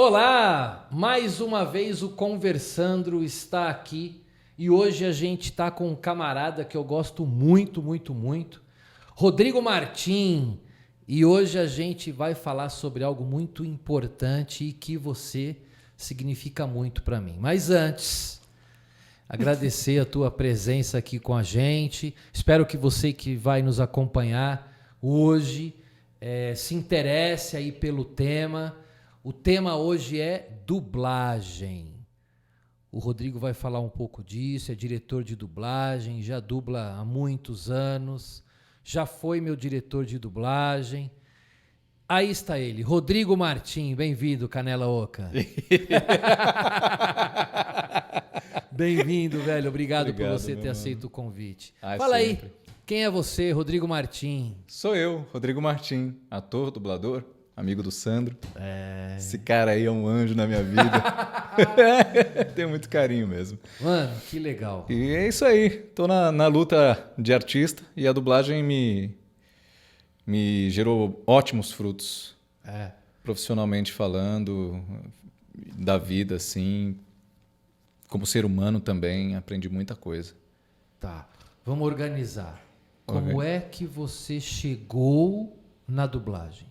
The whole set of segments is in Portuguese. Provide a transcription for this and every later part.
Olá! Mais uma vez o Conversandro está aqui e hoje a gente está com um camarada que eu gosto muito, Rodrigo Martim. E hoje a gente vai falar sobre algo muito importante e que você significa muito para mim. Mas antes, agradecer a tua presença aqui com a gente. Espero que você que vai nos acompanhar hoje se interesse aí pelo tema. O tema hoje é dublagem. O Rodrigo vai falar um pouco disso, é diretor de dublagem, já dubla há muitos anos, já foi meu diretor de dublagem. Aí está ele, Rodrigo Martim, bem-vindo, Canela Oca. Bem-vindo, velho, obrigado por você ter aceito o convite. Fala sempre. Aí, quem é você, Rodrigo Martim? Sou eu, Rodrigo Martim, ator, dublador, amigo do Sandro. Esse cara aí é um anjo na minha vida. Tenho muito carinho mesmo. Mano, que legal. E é isso aí, tô na luta de artista e a dublagem me gerou ótimos frutos. Profissionalmente falando, da vida, assim. Como ser humano também, aprendi muita coisa. Tá, vamos organizar. Como é que você chegou na dublagem?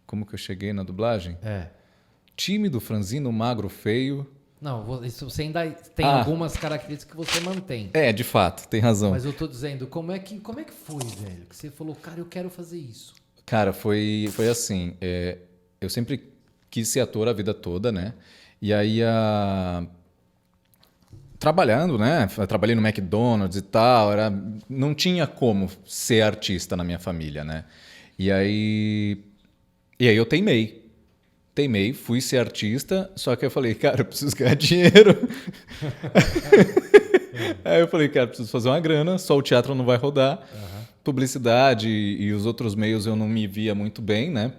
Como que eu cheguei na dublagem? É. Tímido, franzino, magro, feio. Não, isso você ainda tem algumas características que você mantém. De fato, tem razão. Mas eu tô dizendo, como é que foi, velho? Que você falou, cara, eu quero fazer isso. Cara, foi assim. Eu sempre quis ser ator a vida toda, né? E aí, trabalhando, né? Eu trabalhei no McDonald's e tal. Não tinha como ser artista na minha família, né? E aí eu teimei, fui ser artista, só que eu falei, cara, eu preciso ganhar dinheiro. Aí eu falei, cara, preciso fazer uma grana, só o teatro não vai rodar. Publicidade e os outros meios eu não me via muito bem, né?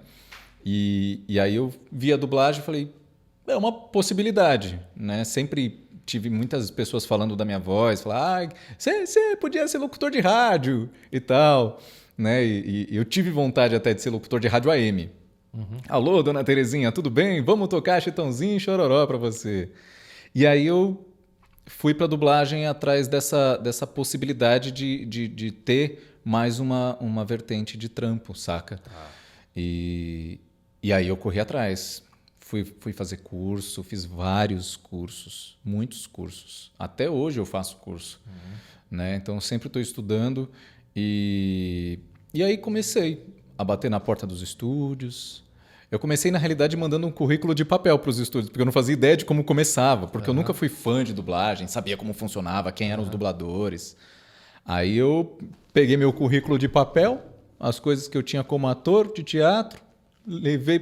E aí eu vi a dublagem e falei, é uma possibilidade, né? Sempre tive muitas pessoas falando da minha voz, falar, você podia ser locutor de rádio e tal, né? E eu tive vontade até de ser locutor de rádio AM. Alô, dona Terezinha, tudo bem? Vamos tocar Chitãozinho e Chororó para você. E aí eu fui para dublagem atrás dessa possibilidade de ter mais uma vertente de trampo, saca? E aí eu corri atrás. Fui fazer curso, fiz vários cursos, muitos cursos. Até hoje eu faço curso. Né? Então sempre estou estudando. E aí comecei a bater na porta dos estúdios. Eu comecei, na realidade, mandando um currículo de papel para os estúdios, porque eu não fazia ideia de como começava, porque eu nunca fui fã de dublagem, sabia como funcionava, quem eram os dubladores. Aí eu peguei meu currículo de papel, as coisas que eu tinha como ator de teatro,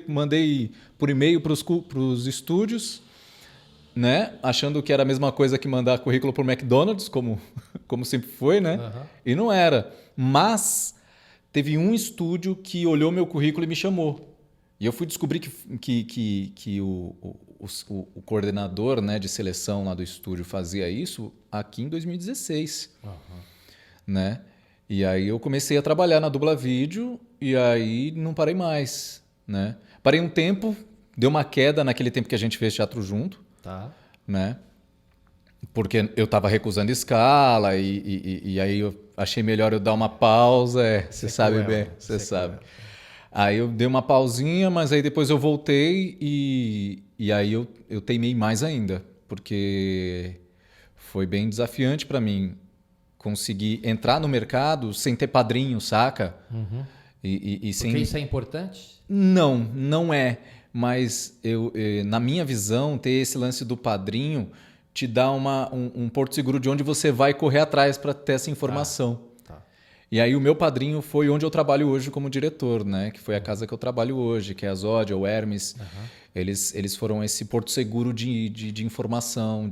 mandei por e-mail para os estúdios, né? Achando que era a mesma coisa que mandar currículo para o McDonald's, como sempre foi, né? E não era. Mas teve um estúdio que olhou meu currículo e me chamou. E eu fui descobrir que o coordenador, né, de seleção lá do estúdio fazia isso aqui em 2016. Né? E aí eu comecei a trabalhar na Dubla Vídeo e aí não parei mais. Né? Parei um tempo, deu uma queda naquele tempo que a gente fez teatro junto. Né? Porque eu estava recusando escala e aí eu achei melhor eu dar uma pausa. Você sabe bem, você sabe. Aí eu dei uma pausinha, mas aí depois eu voltei e aí eu teimei mais ainda, porque foi bem desafiante para mim conseguir entrar no mercado sem ter padrinho, saca? Porque isso é importante? Não é. Mas na minha visão, ter esse lance do padrinho te dá um porto seguro de onde você vai correr atrás para ter essa informação. E aí o meu padrinho foi onde eu trabalho hoje como diretor, né? Que foi a casa que eu trabalho hoje, que é a Zódia, o Hermes. Eles foram esse porto seguro de informação,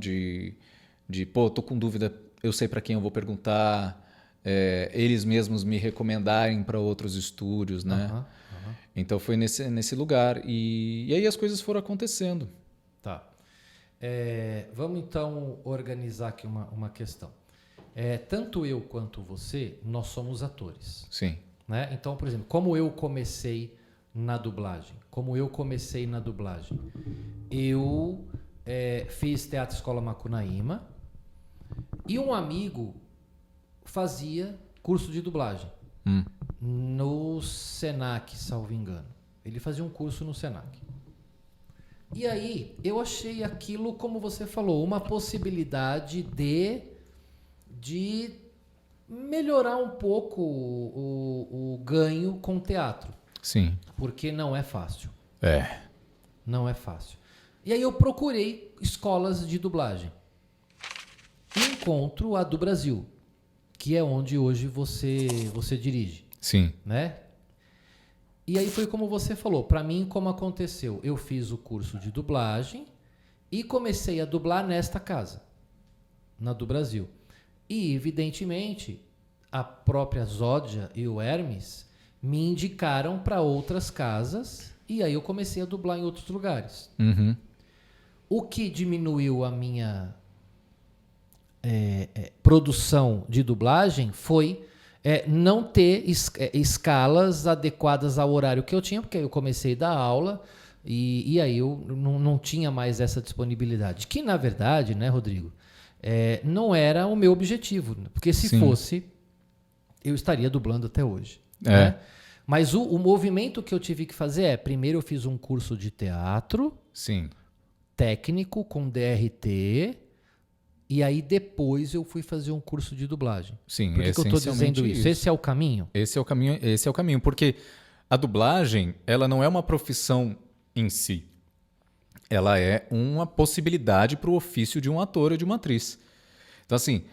pô, tô com dúvida, eu sei para quem eu vou perguntar. Eles mesmos me recomendarem para outros estúdios, né? Então foi nesse lugar. E aí as coisas foram acontecendo. Tá. Vamos então organizar aqui uma questão. Tanto eu quanto você, nós somos atores. Sim. Né? Então, por exemplo, como eu comecei na dublagem, como eu comecei na dublagem. Eu fiz Teatro Escola Macunaíma e um amigo fazia curso de dublagem no Senac, salvo engano. Ele fazia um curso no Senac. E aí eu achei aquilo, como você falou, uma possibilidade de melhorar um pouco o ganho com teatro. Sim. Porque não é fácil. Não é fácil. E aí eu procurei escolas de dublagem. E encontro a do Brasil, que é onde hoje você dirige. Sim. Né? E aí foi como você falou. Para mim, como aconteceu? Eu fiz o curso de dublagem e comecei a dublar nesta casa, na do Brasil. E, evidentemente, a própria Zódia e o Hermes me indicaram para outras casas e aí eu comecei a dublar em outros lugares. Uhum. O que diminuiu a minha produção de dublagem foi não ter escalas adequadas ao horário que eu tinha, porque eu comecei a dar aula e aí eu não tinha mais essa disponibilidade. Que, na verdade, né, Rodrigo, não era o meu objetivo, porque se fosse, eu estaria dublando até hoje. Né? Mas o movimento que eu tive que fazer primeiro eu fiz um curso de teatro técnico com DRT e aí depois eu fui fazer um curso de dublagem. Sim, por que eu estou dizendo isso? Esse é o caminho? Esse é o caminho, porque a dublagem ela não é uma profissão em si. Ela é uma possibilidade para o ofício de um ator ou de uma atriz. Então, assim,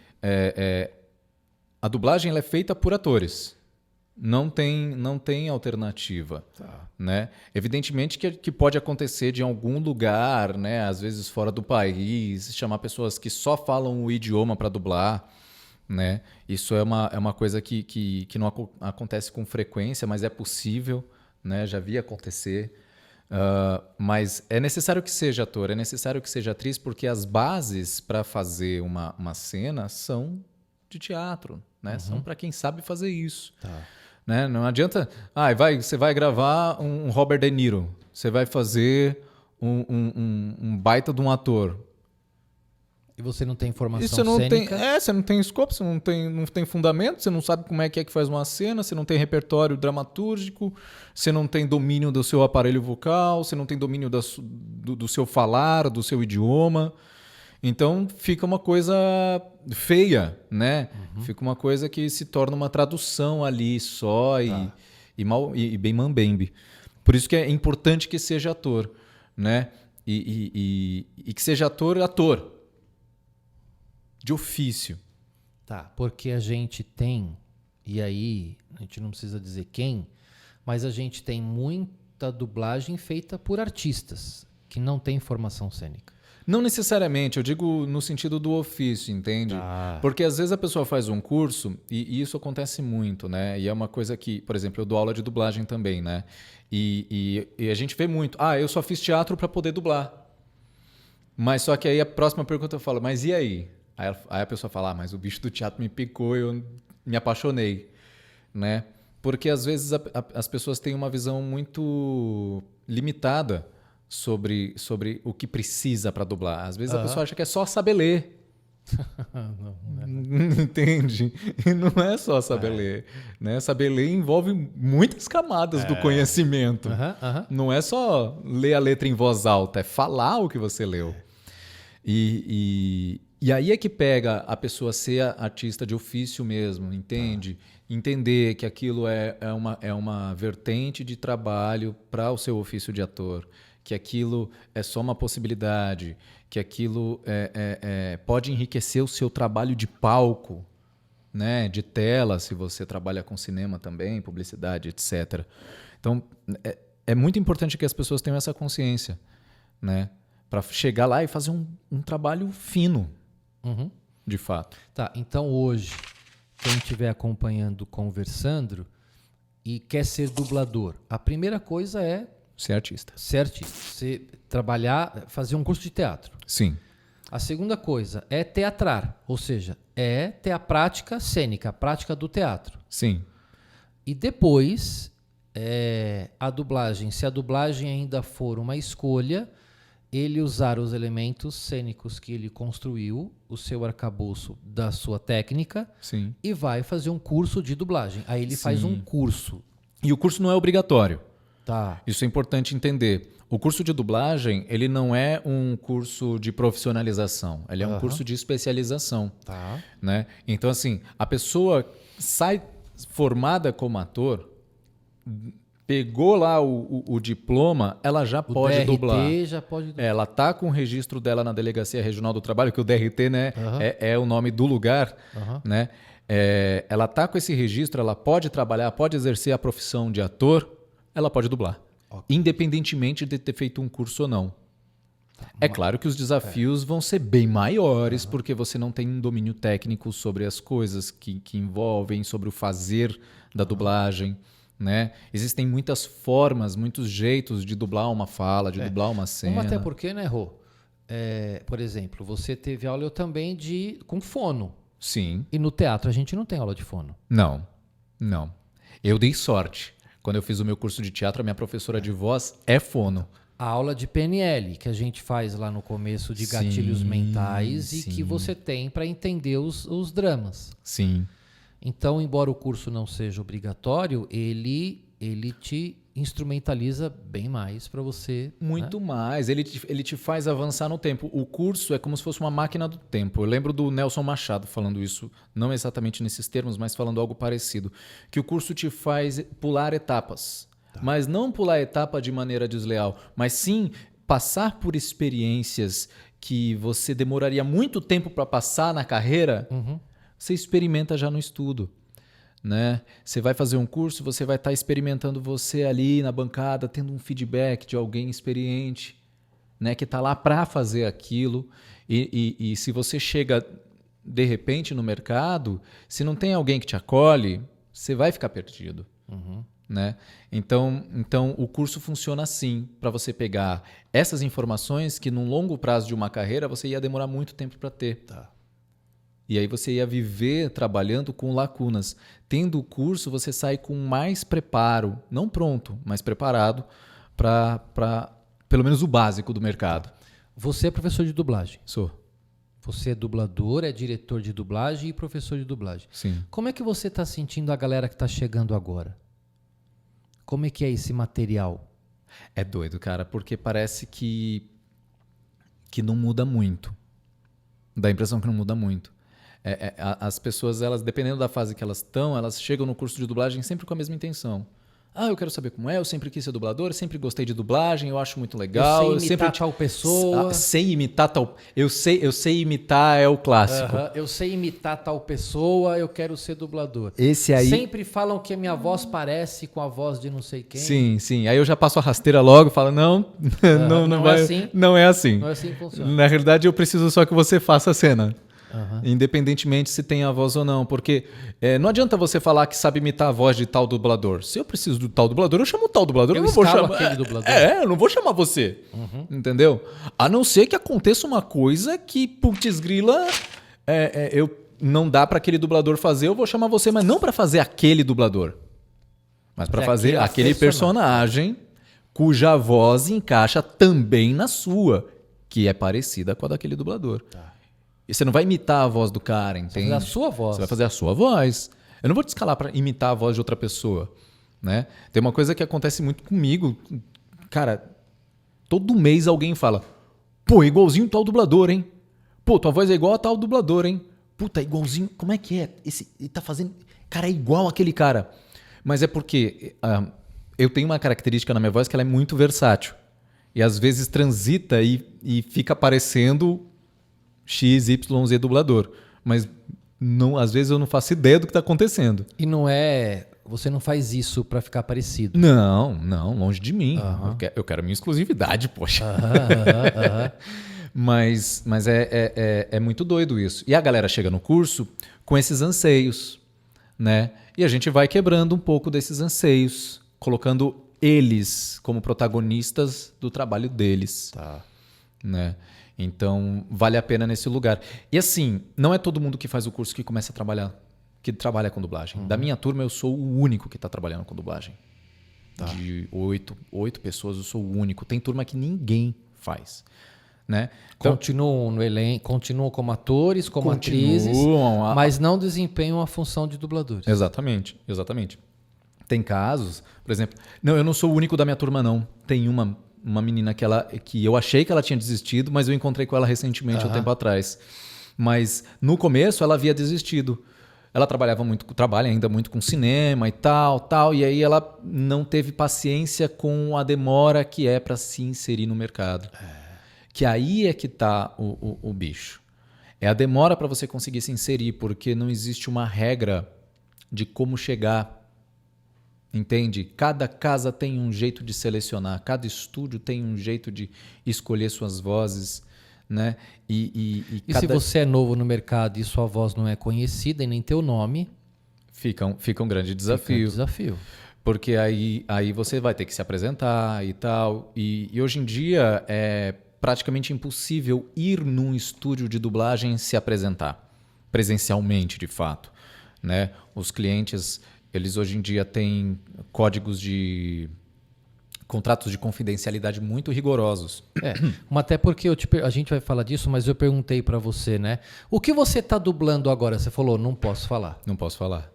a dublagem ela é feita por atores. Não tem alternativa. Né? Evidentemente que pode acontecer de algum lugar, né? Às vezes fora do país, chamar pessoas que só falam o idioma para dublar. Né? Isso é uma coisa que não acontece com frequência, mas é possível. Né? Já vi acontecer. Mas é necessário que seja ator, é necessário que seja atriz, porque as bases para fazer uma cena são de teatro, né? São para quem sabe fazer isso. Né? Não adianta... você vai gravar um Robert De Niro, você vai fazer um baita de um ator. E você não tem formação cênica? Você não tem escopo, você não tem fundamento, você não sabe como é que faz uma cena, você não tem repertório dramatúrgico, você não tem domínio do seu aparelho vocal, você não tem domínio do seu falar, do seu idioma. Então fica uma coisa feia, né? Fica uma coisa que se torna uma tradução ali só e bem mambembe. Por isso que é importante que seja ator, né? E que seja ator de ofício. Porque a gente tem, e aí a gente não precisa dizer quem, mas a gente tem muita dublagem feita por artistas que não têm formação cênica. Não necessariamente, eu digo no sentido do ofício, entende? Porque às vezes a pessoa faz um curso, e isso acontece muito, né? E é uma coisa que, por exemplo, eu dou aula de dublagem também, né? E a gente vê muito, eu só fiz teatro para poder dublar. Mas só que aí a próxima pergunta eu falo, mas e aí? Aí a pessoa fala, mas o bicho do teatro me picou, eu me apaixonei, né? Porque às vezes as pessoas têm uma visão muito limitada sobre o que precisa para dublar. Às vezes a pessoa acha que é só saber ler. Não, Entende? E não é só saber ler. Né? Saber ler envolve muitas camadas do conhecimento. Não é só ler a letra em voz alta, é falar o que você leu. E aí é que pega a pessoa ser artista de ofício mesmo, entende? Entender que aquilo é uma vertente de trabalho para o seu ofício de ator, que aquilo é só uma possibilidade, que aquilo pode enriquecer o seu trabalho de palco, né? De tela, se você trabalha com cinema também, publicidade, etc. Então, é muito importante que as pessoas tenham essa consciência, né? Para chegar lá e fazer um trabalho fino, de fato. Então hoje, quem estiver acompanhando Conversando e quer ser dublador, a primeira coisa é ser artista. Você trabalhar, fazer um curso de teatro. Sim. A segunda coisa é teatrar, ou seja, ter a prática cênica, a prática do teatro. Sim. E depois a dublagem, se a dublagem ainda for uma escolha, ele usar os elementos cênicos que ele construiu, o seu arcabouço da sua técnica, Sim. e vai fazer um curso de dublagem. Aí ele faz um curso. E o curso não é obrigatório. Tá. Isso é importante entender. O curso de dublagem, ele não é um curso de profissionalização. Ele é um curso de especialização. Tá. Né? Então, assim, a pessoa sai formada como ator, pegou lá o diploma, ela já pode DRT dublar. já pode dublar. Ela tá com o registro dela na Delegacia Regional do Trabalho, que o DRT, né, é o nome do lugar, né? Ela tá com esse registro, ela pode trabalhar, pode exercer a profissão de ator, ela pode dublar, independentemente de ter feito um curso ou não. É claro que os desafios vão ser bem maiores, porque você não tem um domínio técnico sobre as coisas que envolvem, sobre o fazer da dublagem. Né? Existem muitas formas, muitos jeitos de dublar uma fala, de dublar uma cena. Até porque, né, Rô? Por exemplo, você teve aula eu também com fono. Sim. E no teatro a gente não tem aula de fono. Não. Eu dei sorte. Quando eu fiz o meu curso de teatro, a minha professora de voz é fono. A aula de PNL, que a gente faz lá no começo de gatilhos mentais e que você tem para entender os dramas. Sim. Então, embora o curso não seja obrigatório, ele te instrumentaliza bem mais para você. Muito mais. Ele te faz avançar no tempo. O curso é como se fosse uma máquina do tempo. Eu lembro do Nelson Machado falando isso, não exatamente nesses termos, mas falando algo parecido. Que o curso te faz pular etapas. Tá. Mas não pular etapa de maneira desleal, mas sim passar por experiências que você demoraria muito tempo para passar na carreira. Você experimenta já no estudo, né? Você vai fazer um curso, você vai estar experimentando você ali na bancada, tendo um feedback de alguém experiente, né? Que está lá para fazer aquilo. E se você chega de repente no mercado, se não tem alguém que te acolhe, você vai ficar perdido, né? Então o curso funciona assim, para você pegar essas informações que num longo prazo de uma carreira você ia demorar muito tempo para ter. Tá. E aí você ia viver trabalhando com lacunas. Tendo o curso, você sai com mais preparo, não pronto, mas preparado para pelo menos o básico do mercado. Você é professor de dublagem? Sou. Você é dublador, é diretor de dublagem e professor de dublagem. Sim. Como é que você está sentindo a galera que está chegando agora? Como é que é esse material? É doido, cara, porque parece que não muda muito. Dá a impressão que não muda muito. As pessoas, elas, dependendo da fase que elas estão, elas chegam no curso de dublagem sempre com a mesma intenção. Eu quero saber como é, eu sempre quis ser dublador, sempre gostei de dublagem, eu acho muito legal. Eu sei imitar tal pessoa. Sei imitar tal... Eu sei imitar é o clássico. Eu sei imitar tal pessoa, eu quero ser dublador. Esse aí... Sempre falam que a minha voz parece com a voz de não sei quem. Sim. Aí eu já passo a rasteira logo e falo, não vai, é assim. Não é assim. Não é assim que funciona. Na realidade, eu preciso só que você faça a cena. Independentemente se tem a voz ou não, porque não adianta você falar que sabe imitar a voz de tal dublador. Se eu preciso do tal dublador, eu chamo o tal dublador. Eu não vou chamar aquele dublador. eu não vou chamar você. Entendeu? A não ser que aconteça uma coisa que, putz grila, eu não dá para aquele dublador fazer, eu vou chamar você, mas não para fazer aquele dublador, mas para fazer aquele personagem cuja voz encaixa também na sua, que é parecida com a daquele dublador. Tá. E você não vai imitar a voz do cara, entende? Você vai fazer a sua voz. Você vai fazer a sua voz. Eu não vou te escalar para imitar a voz de outra pessoa, né? Tem uma coisa que acontece muito comigo. Cara, todo mês alguém fala, pô, igualzinho tal dublador, hein? Pô, tua voz é igual a tal dublador, hein? Puta, igualzinho. Como é que é? Ele tá fazendo... Cara, é igual aquele cara. Mas é porque eu tenho uma característica na minha voz que ela é muito versátil. E às vezes transita e fica parecendo... XYZ dublador, mas às vezes eu não faço ideia do que está acontecendo. E você não faz isso para ficar parecido? Não, longe de mim. Eu quero a minha exclusividade, poxa. Mas é muito doido isso. E a galera chega no curso com esses anseios, né? E a gente vai quebrando um pouco desses anseios, colocando eles como protagonistas do trabalho deles, né? Então, vale a pena nesse lugar. E assim, não é todo mundo que faz o curso que começa a trabalhar, que trabalha com dublagem. Da minha turma, eu sou o único que está trabalhando com dublagem. de 8 pessoas, eu sou o único. Tem turma que ninguém faz. Né? Então, continuam no elenco, continuam como atores, como atrizes, mas não desempenham a função de dubladores. Exatamente. Tem casos, por exemplo, não, eu não sou o único da minha turma, não. Tem uma menina que eu achei que ela tinha desistido, mas eu encontrei com ela recentemente, um tempo atrás. Mas no começo ela havia desistido. Ela trabalha ainda muito com cinema e tal, e aí ela não teve paciência com a demora que é para se inserir no mercado. Que aí é que está o bicho. É a demora para você conseguir se inserir, porque não existe uma regra de como chegar. Entende? Cada casa tem um jeito de selecionar, cada estúdio tem um jeito de escolher suas vozes. Né? E se você é novo no mercado e sua voz não é conhecida e nem teu nome... Fica um grande desafio. Porque aí você vai ter que se apresentar e tal. E hoje em dia é praticamente impossível ir num estúdio de dublagem se apresentar presencialmente, de fato. Né? Os clientes, eles hoje em dia têm contratos de confidencialidade muito rigorosos. Até porque a gente vai falar disso, mas eu perguntei para você, né? O que você está dublando agora? Você falou, não posso falar. Não posso falar.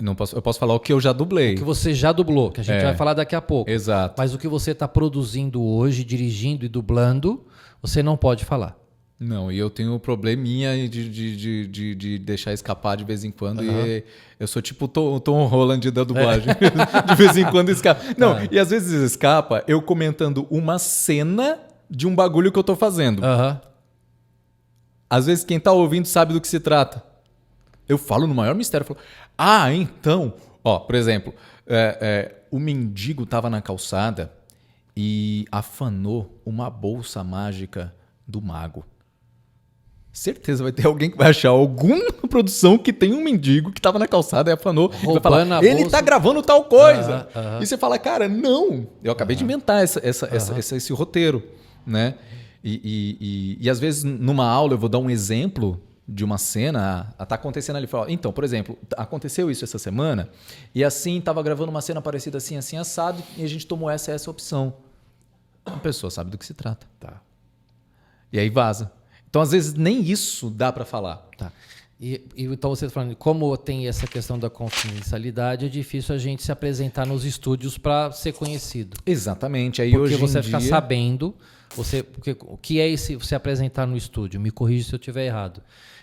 Eu posso falar o que eu já dublei. O que você já dublou, que a gente vai falar daqui a pouco. Exato. Mas o que você está produzindo hoje, dirigindo e dublando, você não pode falar. Não, e eu tenho um probleminha de deixar escapar de vez em quando. E eu sou tipo o Tom Holland da dublagem. De vez em quando escapa. Não, e às vezes escapa eu comentando uma cena de um bagulho que eu tô fazendo. Às vezes quem tá ouvindo sabe do que se trata. Eu falo no maior mistério. Eu falo, então... por exemplo, o mendigo tava na calçada e afanou uma bolsa mágica do mago. Certeza vai ter alguém que vai achar alguma produção que tem um mendigo que tava na calçada e afanou. E vai falar, ele tá gravando tal coisa. E você fala, cara, não. Eu acabei de inventar esse roteiro. Né? E às vezes numa aula eu vou dar um exemplo de uma cena, tá acontecendo ali. Fala, então, por exemplo, aconteceu isso essa semana e assim, tava gravando uma cena parecida assim, assim, assado e a gente tomou essa opção. A pessoa sabe do que se trata. Tá. E aí vaza. Então, às vezes, nem isso dá para falar. Tá. E então você está falando, como tem essa questão da confidencialidade, é difícil a gente se apresentar nos estúdios para ser conhecido. Exatamente. Aí, porque hoje você em fica dia... sabendo. O que é esse se apresentar no estúdio? Me corrija se eu estiver errado.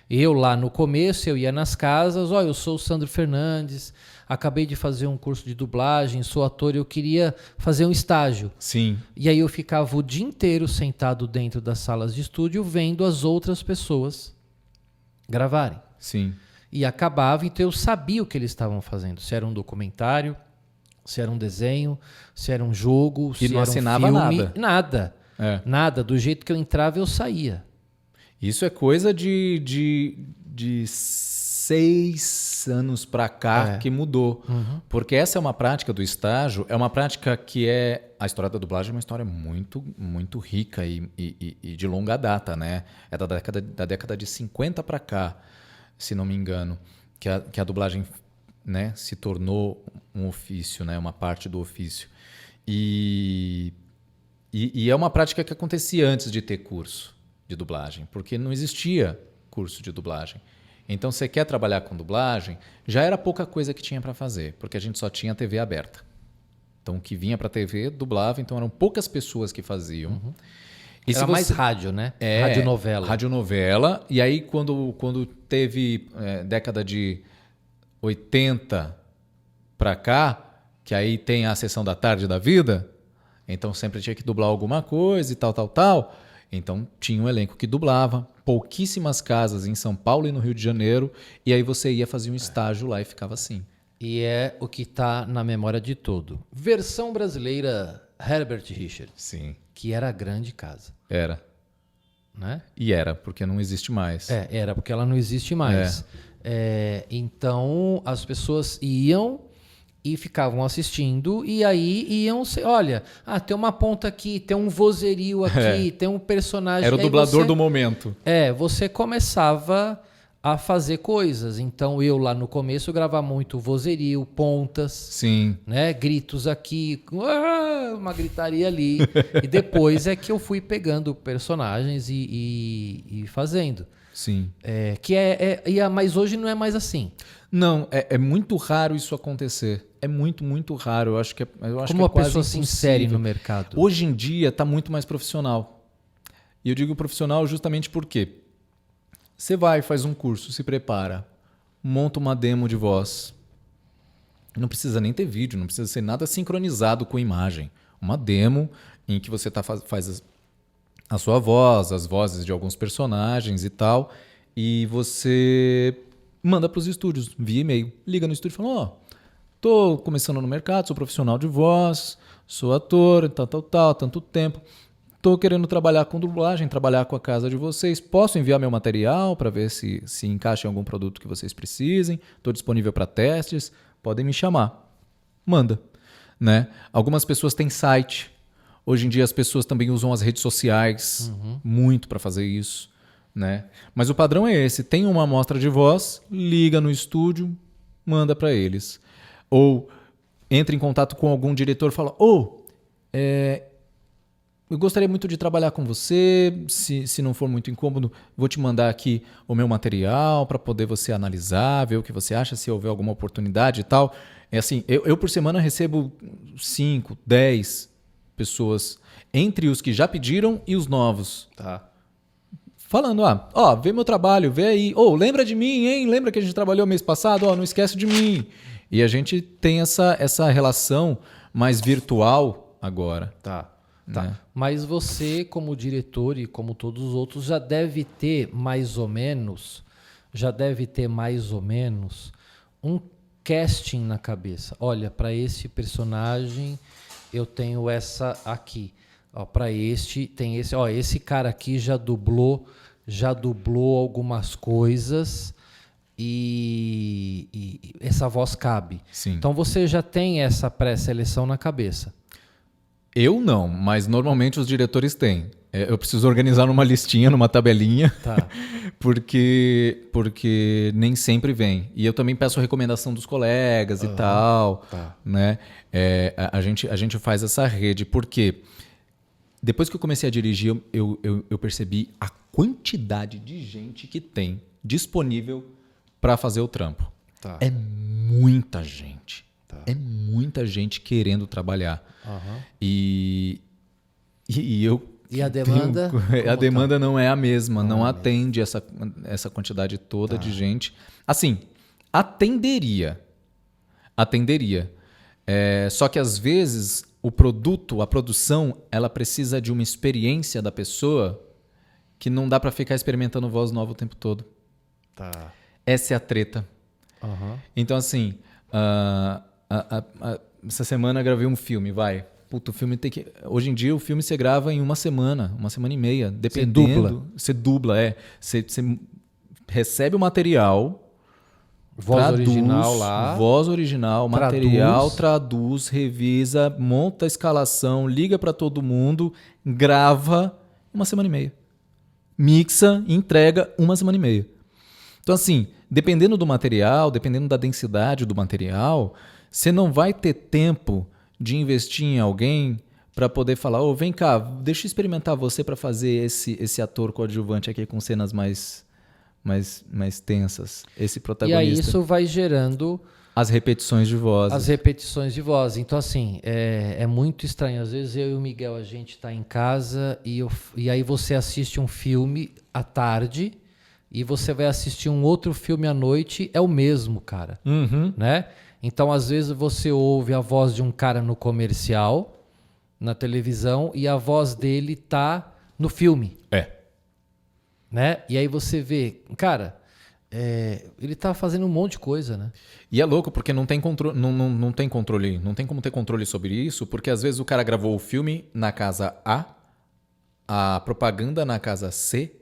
Eu, lá no começo, eu ia nas casas, eu sou o Sandro Fernandes, acabei de fazer um curso de dublagem, sou ator, eu queria fazer um estágio. Sim. E aí eu ficava o dia inteiro sentado dentro das salas de estúdio vendo as outras pessoas gravarem. Sim. E acabava, então eu sabia o que eles estavam fazendo. Se era um documentário, se era um desenho, se era um jogo, se não era um assinava filme. nada. Nada. Do jeito que eu entrava, eu saía. Isso é coisa de 6 anos para cá que mudou. Porque essa é uma prática do estágio, é uma prática que a história da dublagem é uma história muito, muito rica e de longa data, né? É da década de 50 para cá, se não me engano, que a dublagem, né, se tornou um ofício, né, uma parte do ofício. E é uma prática que acontecia antes de ter curso de dublagem, porque não existia curso de dublagem. Então, você quer trabalhar com dublagem, já era pouca coisa que tinha para fazer, porque a gente só tinha TV aberta. Então, o que vinha para TV, dublava, então eram poucas pessoas que faziam. E era mais rádio, né? Radionovela. Radionovela. E aí, quando teve década de 80 para cá, que aí tem a sessão da tarde da vida, então sempre tinha que dublar alguma coisa e tal. Então tinha um elenco que dublava, pouquíssimas casas em São Paulo e no Rio de Janeiro, e aí você ia fazer um estágio lá e ficava assim. E é o que está na memória de todo. Versão brasileira Herbert Richards. Sim. Que era a grande casa. Era. Né? E era, porque não existe mais. Era, porque ela não existe mais. Então as pessoas iam e ficavam assistindo, e aí iam... Olha, tem uma ponta aqui, tem um vozerio aqui, tem um personagem... Era o dublador do momento. Você começava a fazer coisas. Então eu lá no começo gravava muito vozerio, pontas, Sim. né? Gritos aqui, uma gritaria ali. E depois é que eu fui pegando personagens e fazendo. Sim. Mas hoje não é mais assim. Não, é muito raro isso acontecer. É muito, muito raro. Eu acho que Como uma pessoa se insere no mercado? Hoje em dia está muito mais profissional. E eu digo profissional justamente porque você vai, faz um curso, se prepara, monta uma demo de voz. Não precisa nem ter vídeo, não precisa ser nada sincronizado com imagem. Uma demo em que você faz a sua voz, as vozes de alguns personagens e tal, e você manda para os estúdios via e-mail. Liga no estúdio e fala, tô começando no mercado, sou profissional de voz, sou ator, tanto tempo. Tô querendo trabalhar com dublagem, trabalhar com a casa de vocês. Posso enviar meu material para ver se encaixa em algum produto que vocês precisem? Estou disponível para testes. Podem me chamar. Manda. Né? Algumas pessoas têm site. Hoje em dia as pessoas também usam as redes sociais muito para fazer isso. Né? Mas o padrão é esse. Tem uma amostra de voz, liga no estúdio, manda para eles. Ou entra em contato com algum diretor e fala, eu gostaria muito de trabalhar com você, se não for muito incômodo, vou te mandar aqui o meu material para poder você analisar, ver o que você acha, se houver alguma oportunidade e tal. É assim, eu por semana recebo 5, 10 pessoas, entre os que já pediram e os novos. Tá. Falando, vê meu trabalho, vê aí. Lembra de mim, hein? Lembra que a gente trabalhou mês passado? Não esquece de mim. E a gente tem essa relação mais virtual agora. Tá. Né? Mas você, como diretor e como todos os outros, já deve ter mais ou menos um casting na cabeça. Olha, para esse personagem eu tenho essa aqui. Para este tem esse. Esse cara aqui já dublou algumas coisas e essa voz cabe. Sim. Então você já tem essa pré-seleção na cabeça. Eu não, mas normalmente os diretores têm. Eu preciso organizar numa listinha, numa tabelinha, Tá. porque nem sempre vem. E eu também peço recomendação dos colegas e tal. Tá. Né? A gente faz essa rede, porque depois que eu comecei a dirigir, eu percebi a quantidade de gente que tem disponível para fazer o trampo. Tá. É muita gente. É muita gente querendo trabalhar. E a demanda? A demanda não é a mesma, não atende essa quantidade toda de gente. Assim, atenderia. Só que às vezes o produto, a produção, ela precisa de uma experiência da pessoa que não dá para ficar experimentando voz nova o tempo todo. Tá. Essa é a treta. Então, assim, essa semana eu gravei um filme, Puta, o filme tem que... Hoje em dia o filme você grava em uma semana e meia, dependendo. Você dubla, Você recebe o material, voz original, material, traduz, revisa, monta a escalação, liga para todo mundo, grava uma semana e meia. Mixa, entrega uma semana e meia. Então, assim, dependendo do material, dependendo da densidade do material, você não vai ter tempo de investir em alguém para poder falar, vem cá, deixa eu experimentar você para fazer esse ator coadjuvante aqui com cenas mais tensas, esse protagonista. E aí isso vai gerando as repetições de voz. Então, assim, é muito estranho. Às vezes eu e o Miguel, a gente tá em casa e aí você assiste um filme à tarde e você vai assistir um outro filme à noite, é o mesmo, cara. Né? Então, às vezes, você ouve a voz de um cara no comercial, na televisão, e a voz dele tá no filme. Né? E aí você vê, cara, ele tá fazendo um monte de coisa, né? E é louco, porque não tem controle, não tem controle, não tem como ter controle sobre isso, porque às vezes o cara gravou o filme na casa A propaganda na casa C,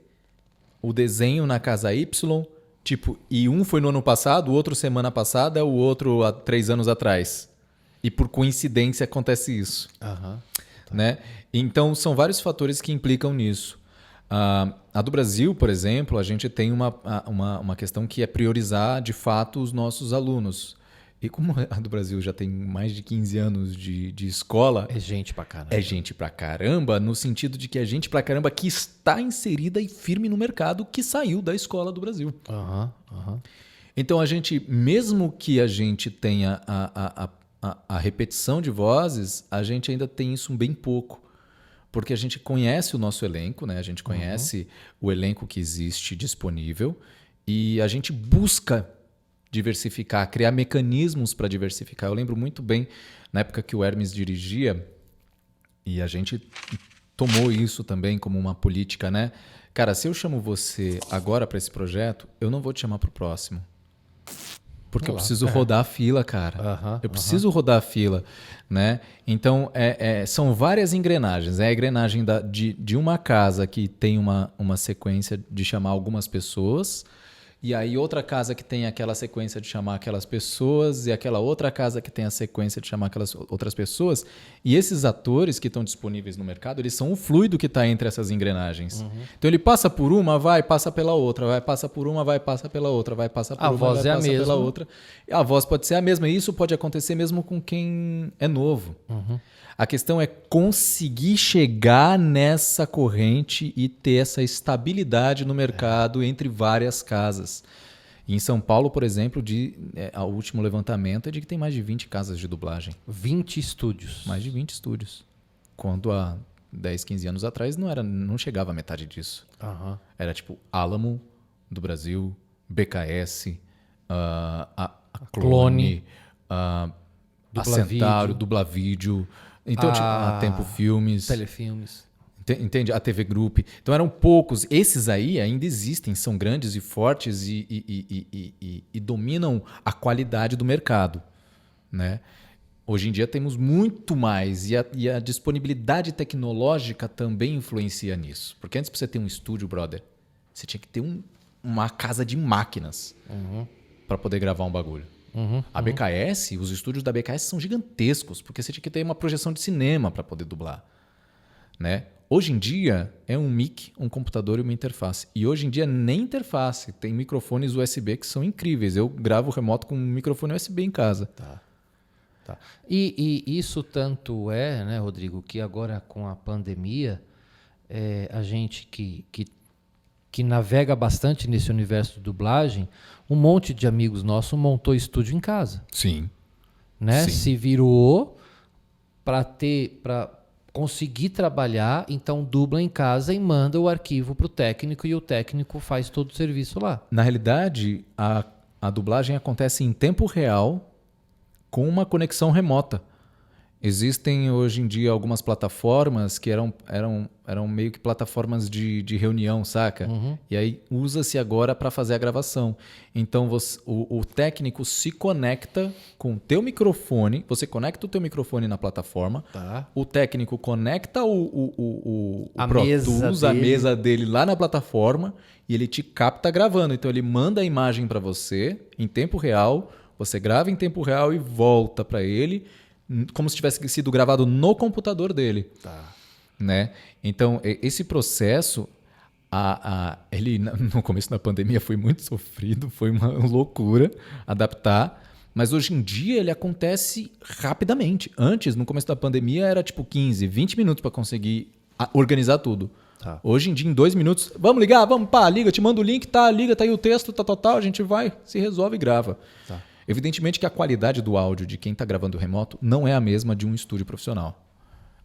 o desenho na casa Y... Tipo, e um foi no ano passado, o outro semana passada, o outro há 3 anos atrás. E por coincidência acontece isso. Tá. Né? Então, são vários fatores que implicam nisso. A do Brasil, por exemplo, a gente tem uma questão que é priorizar, de fato, os nossos alunos. E como a do Brasil já tem mais de 15 anos de escola... É gente pra caramba. É gente pra caramba, no sentido de que é gente pra caramba que está inserida e firme no mercado que saiu da escola do Brasil. Então, a gente, mesmo que a gente tenha a repetição de vozes, a gente ainda tem isso bem pouco. Porque a gente conhece o nosso elenco, né? A gente conhece o elenco que existe disponível e a gente busca diversificar, criar mecanismos para diversificar. Eu lembro muito bem, na época que o Hermes dirigia, e a gente tomou isso também como uma política, né? Cara, se eu chamo você agora para esse projeto, eu não vou te chamar para o próximo. Porque eu preciso rodar a fila, cara. Eu preciso rodar a fila, né? Então, são várias engrenagens. É a engrenagem de uma casa que tem uma sequência de chamar algumas pessoas, e aí outra casa que tem aquela sequência de chamar aquelas pessoas, e aquela outra casa que tem a sequência de chamar aquelas outras pessoas. E esses atores que estão disponíveis no mercado, eles são o fluido que está entre essas engrenagens. Então ele passa por uma, vai, passa pela outra, vai, passa por uma, vai, passa pela outra, vai, passa por uma, voz vai, é passa a mesma. pela outra. A voz pode ser a mesma, e isso pode acontecer mesmo com quem é novo. A questão é conseguir chegar nessa corrente e ter essa estabilidade no mercado entre várias casas. E em São Paulo, por exemplo, o último levantamento é de que tem mais de 20 casas de dublagem. 20 estúdios. Mais de 20 estúdios. Quando há 10, 15 anos atrás não chegava a metade disso. Era tipo Alamo, do Brasil, BKS, a Clone, a Centauro, Dublavídeo. Então, a Tempo Filmes. Telefilmes. Entende? A TV Group. Então eram poucos. Esses aí ainda existem, são grandes e fortes e dominam a qualidade do mercado, né? Hoje em dia temos muito mais e a disponibilidade tecnológica também influencia nisso. Porque antes, para você ter um estúdio, brother, você tinha que ter uma casa de máquinas para poder gravar um bagulho. A BKS, os estúdios da BKS são gigantescos, porque você tinha que ter uma projeção de cinema para poder dublar, né? Hoje em dia é um mic, um computador e uma interface. E hoje em dia nem interface, tem microfones USB que são incríveis. Eu gravo remoto com um microfone USB em casa. Tá. E isso tanto é, né, Rodrigo, que agora com a pandemia, a gente que navega bastante nesse universo de dublagem, um monte de amigos nossos montou estúdio em casa. Sim. Né? Sim. Se virou para conseguir trabalhar, então dubla em casa e manda o arquivo para o técnico e o técnico faz todo o serviço lá. Na realidade, a dublagem acontece em tempo real com uma conexão remota. Existem hoje em dia algumas plataformas que eram meio que plataformas de reunião, saca? E aí usa-se agora para fazer a gravação. Então o técnico se conecta com o teu microfone, você conecta o teu microfone na plataforma, o técnico conecta o Pro Tools, a mesa dele lá na plataforma e ele te capta gravando. Então ele manda a imagem para você em tempo real, você grava em tempo real e volta para ele, como se tivesse sido gravado no computador dele. Né? Então, esse processo, ele no começo da pandemia foi muito sofrido, foi uma loucura adaptar, mas hoje em dia ele acontece rapidamente. Antes, no começo da pandemia, era tipo 15, 20 minutos para conseguir organizar tudo. Hoje em dia, em 2 minutos, vamos ligar, liga, te manda o link, liga, tá aí o texto, a gente vai, se resolve e grava. Evidentemente que a qualidade do áudio de quem está gravando remoto não é a mesma de um estúdio profissional.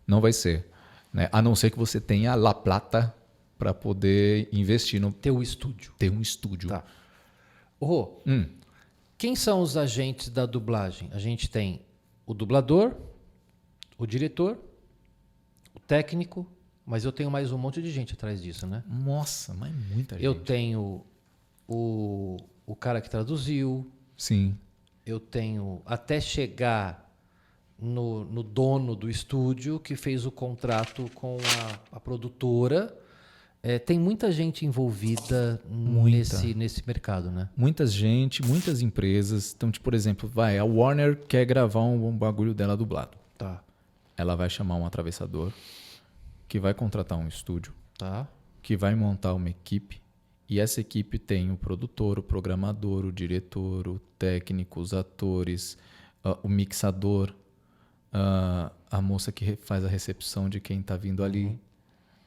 Não vai ser. Né? A não ser que você tenha La Plata para poder investir no... Ter um estúdio. Ter um estúdio. Quem são os agentes da dublagem? A gente tem o dublador, o diretor, o técnico, mas eu tenho mais um monte de gente atrás disso, né? Nossa, mas muita gente. Eu tenho o cara que traduziu. Sim. Eu tenho até chegar no dono do estúdio que fez o contrato com a produtora. Tem muita gente envolvida nesse mercado, né? Muita gente, muitas empresas. Então, tipo, por exemplo, a Warner quer gravar um bagulho dela dublado. Tá. Ela vai chamar um atravessador que vai contratar um estúdio. Tá. que vai montar uma equipe e essa equipe tem o produtor, o programador, o diretor, o técnico, os atores, o mixador, a moça que faz a recepção de quem está vindo ali,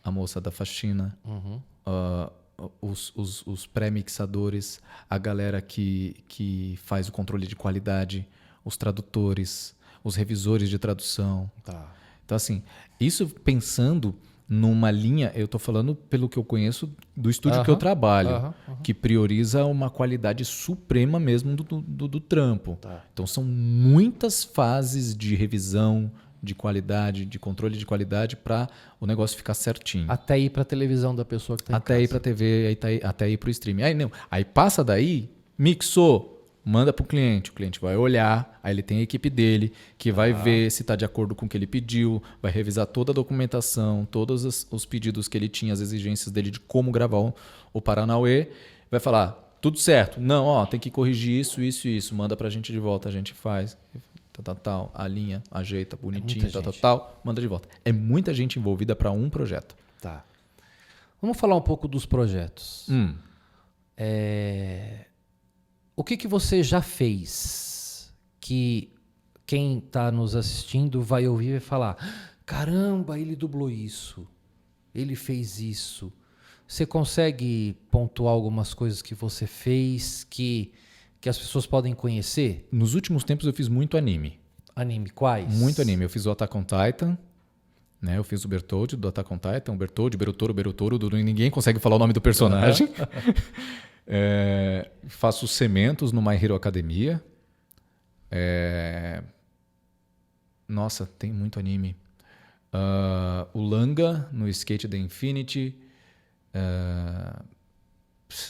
a moça da faxina, os pré-mixadores, a galera que faz o controle de qualidade, os tradutores, os revisores de tradução. Tá. Então, assim, isso pensando numa linha, eu estou falando pelo que eu conheço do estúdio que eu trabalho, que prioriza uma qualidade suprema mesmo do trampo. Tá. Então, são muitas fases de revisão, de qualidade, de controle de qualidade para o negócio ficar certinho. Até ir para a televisão da pessoa que está em casa. Até ir para a TV, até ir para o streaming. Aí passa daí, mixou, manda para o cliente vai olhar, aí ele tem a equipe dele, que vai ver se está de acordo com o que ele pediu, vai revisar toda a documentação, todos os pedidos que ele tinha, as exigências dele de como gravar o Paranauê, vai falar, tudo certo, não, tem que corrigir isso, isso e isso, manda para a gente de volta, a gente faz, tal, alinha, ajeita, bonitinho, tal, manda de volta. É muita gente envolvida para um projeto. Tá. Vamos falar um pouco dos projetos. O que você já fez que quem está nos assistindo vai ouvir e vai falar: caramba, ele dublou isso, ele fez isso. Você consegue pontuar algumas coisas que você fez que as pessoas podem conhecer? Nos últimos tempos eu fiz muito anime. Anime quais? Muito anime. Eu fiz o Attack on Titan, né? Eu fiz o Bertoldi do Attack on Titan, o Bertoldi, Berotoro, ninguém consegue falar o nome do personagem. Faço Cementos no My Hero Academia. Nossa, tem muito anime. O Langa no Skate the Infinity.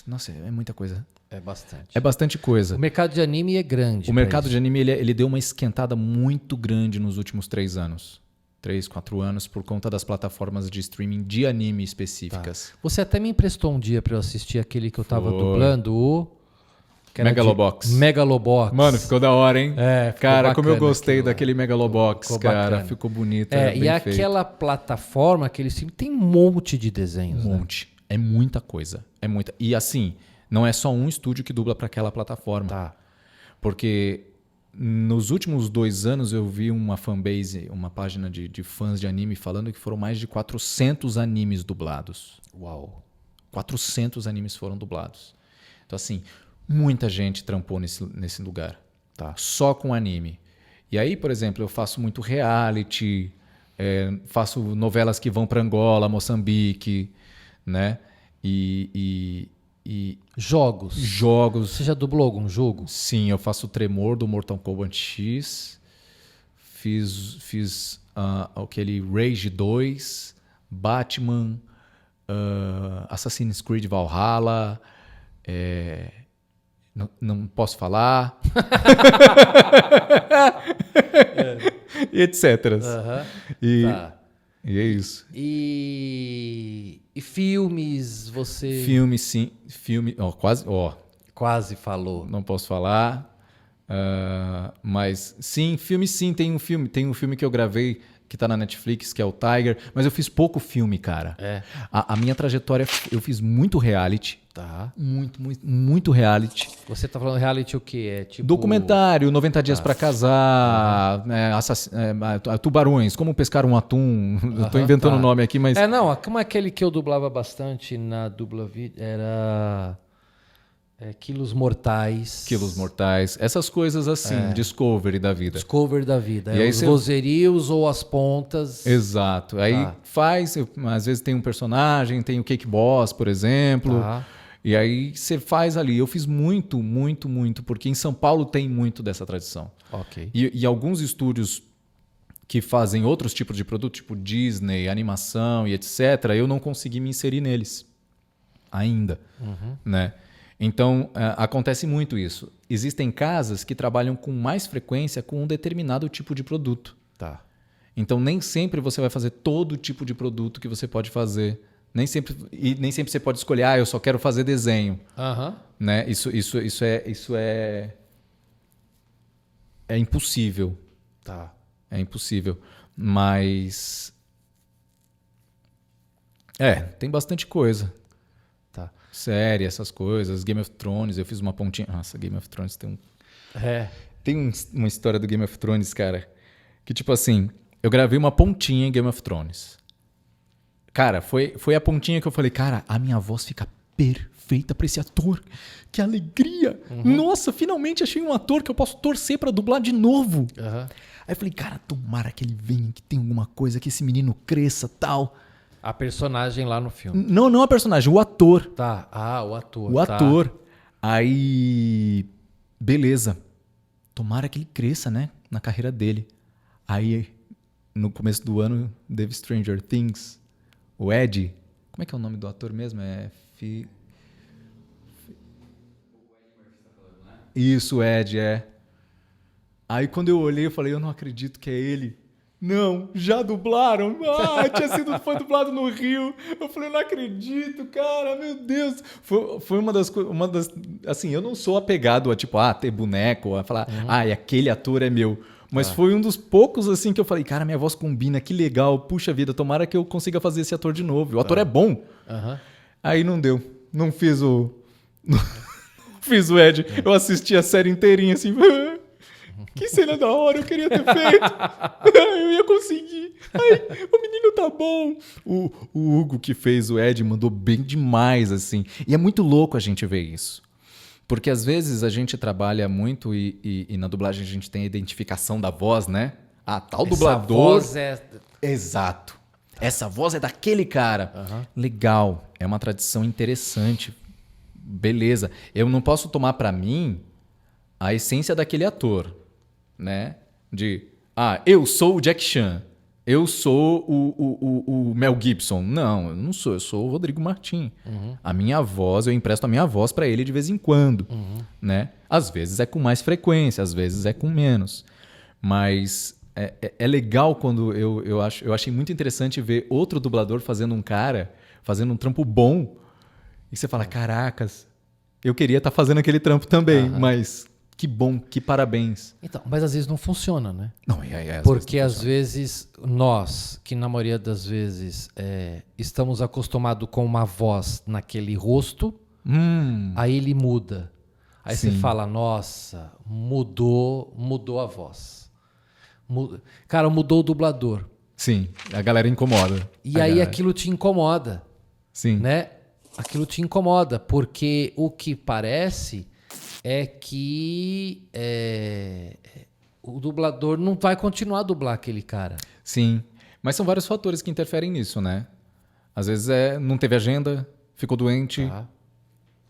Nossa, é muita coisa. É bastante. É bastante coisa. O mercado de anime é grande. O mercado de anime ele deu uma esquentada muito grande nos últimos 3 anos. 3, 4 anos, por conta das plataformas de streaming de anime específicas. Tá. Você até me emprestou um dia para eu assistir aquele que eu tava dublando, o... Megalobox. Megalobox. Mano, ficou da hora, hein? Cara, bacana, como eu gostei daquele Megalobox, ficou cara. Bacana. Ficou bonito, e bem aquela feito. plataforma, aquele filme, tem um monte de desenhos, Um monte. É muita coisa. É muita. E assim, não é só um estúdio que dubla para aquela plataforma. Tá. Porque nos últimos 2 anos eu vi uma fanbase, uma página de fãs de anime falando que foram mais de 400 animes dublados. Uau. 400 animes foram dublados. Então assim, muita gente trampou nesse lugar. Tá. Só com anime. E aí, por exemplo, eu faço muito reality, faço novelas que vão para Angola, Moçambique, né? E Jogos. Você já dublou algum jogo? Sim, eu faço o Tremor do Mortal Kombat X. Fiz aquele Rage 2, Batman, Assassin's Creed Valhalla. Não posso falar. E etc. Tá. E é isso. E filmes, você... Filme, sim. Filme, quase... Quase falou. Não posso falar. Mas sim, filme sim. Tem um filme que eu gravei que tá na Netflix, que é o Tiger. Mas eu fiz pouco filme, cara. A minha trajetória, eu fiz muito reality. Tá. Muito reality. Você tá falando reality o quê? É tipo... Documentário, 90 Dias pra Casar, Tubarões, Como Pescar um Atum. Eu tô inventando o nome aqui, mas... como aquele que eu dublava bastante na Dubla Vida, era... Quilos Mortais. Quilos Mortais. Essas coisas assim, Discovery da vida. Discovery da vida. E aí os vozerios ou as pontas. Exato. Aí às vezes tem um personagem, tem o Cake Boss, por exemplo. E aí você faz ali. Eu fiz muito, porque em São Paulo tem muito dessa tradição. Ok. E alguns estúdios que fazem outros tipos de produto, tipo Disney, animação e etc., eu não consegui me inserir neles ainda, né? Então, acontece muito isso. Existem casas que trabalham com mais frequência com um determinado tipo de produto. Tá. Então, nem sempre você vai fazer todo tipo de produto que você pode fazer. Nem sempre você pode escolher, eu só quero fazer desenho. Né? Isso é impossível. Tá. É impossível. Mas Tem bastante coisa. Tá. Série, essas coisas. Game of Thrones, eu fiz uma pontinha. Nossa, Game of Thrones tem uma história do Game of Thrones, cara, que tipo assim, eu gravei uma pontinha em Game of Thrones. Cara, foi a pontinha que eu falei, cara, a minha voz fica perfeita pra esse ator. Que alegria! Nossa, finalmente achei um ator que eu posso torcer pra dublar de novo. Aí eu falei, cara, tomara que ele venha, que tem alguma coisa, que esse menino cresça, tal. A personagem lá no filme. Não a personagem, o ator. Tá. O ator. O ator. Aí, beleza. Tomara que ele cresça, né? Na carreira dele. Aí, no começo do ano, teve Stranger Things. O Ed. Como é que é o nome do ator mesmo? Isso, o Ed, é. Aí, quando eu olhei, eu falei, eu não acredito que é ele. Não, já dublaram? Foi dublado no Rio. Eu falei, não acredito, cara, meu Deus. Foi uma das coisas. Assim, eu não sou apegado a ter boneco, a falar, aquele ator é meu. Mas foi um dos poucos assim que eu falei, cara, minha voz combina, que legal, puxa vida, tomara que eu consiga fazer esse ator de novo. O ator é bom. Aí não deu. Não fiz o. Fiz o Ed. Eu assisti a série inteirinha assim. Que cena da hora, eu queria ter feito. Eu ia conseguir. Ai, o menino tá bom. O Hugo que fez o Ed mandou bem demais, assim. E é muito louco a gente ver isso. Porque às vezes a gente trabalha muito e na dublagem a gente tem a identificação da voz, né? Tal dublador. Essa voz é... Exato. Essa voz é daquele cara. Legal. É uma tradição interessante. Beleza. Eu não posso tomar pra mim a essência daquele ator. Né? Eu sou o Jack Chan, eu sou o Mel Gibson. Não, eu não sou, eu sou o Rodrigo Martin. A minha voz, eu empresto a minha voz para ele de vez em quando. Né? Às vezes é com mais frequência, às vezes é com menos. Mas é legal quando eu achei muito interessante ver outro dublador fazendo um trampo bom. E você fala, caracas, eu queria estar fazendo aquele trampo também, mas... Que bom, que parabéns. Então, mas às vezes não funciona, né? Não, porque às vezes nós, que na maioria das vezes estamos acostumados com uma voz naquele rosto, aí ele muda. Aí você fala, nossa, mudou a voz. Cara, mudou o dublador. Sim, a galera incomoda. E aí aquilo te incomoda. Sim. Né? Aquilo te incomoda, porque o que parece... é que o dublador não vai continuar a dublar aquele cara. Sim, mas são vários fatores que interferem nisso, né? Às vezes não teve agenda, ficou doente,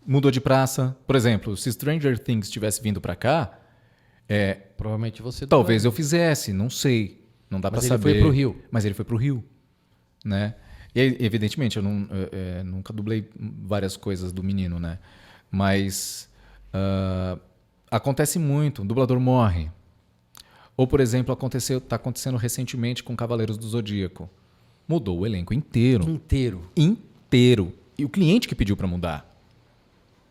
mudou de praça. Por exemplo, se Stranger Things tivesse vindo pra cá... provavelmente você... Talvez eu fizesse, não sei. Não dá pra saber. Mas ele foi pro Rio. Mas ele foi pro Rio, né? E evidentemente, eu nunca dublei várias coisas do menino, né? Mas... acontece muito, o dublador morre. Ou, por exemplo, está acontecendo recentemente com Cavaleiros do Zodíaco. Mudou o elenco inteiro. Inteiro. E o cliente que pediu para mudar.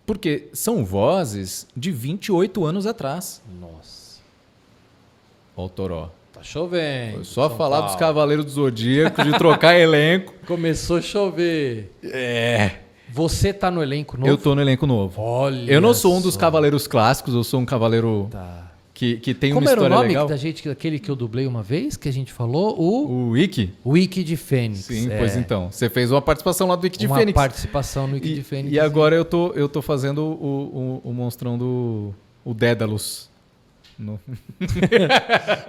Porque são vozes de 28 anos atrás. Nossa. Ó o Toró. Tá chovendo. Foi só falar dos Cavaleiros do Zodíaco, de trocar elenco. Começou a chover. Você tá no elenco novo? Eu tô no elenco novo. Olha. Eu não sou um dos cavaleiros clássicos, eu sou um cavaleiro que tem uma história legal. Como era o nome da gente, aquele que eu dublei uma vez, que a gente falou? O Wiki? O Wiki de Fênix. Sim, pois então. Você fez uma participação lá do Wiki de Fênix. Uma participação no Wiki de Fênix. E agora eu tô fazendo o monstrão o Dédalus.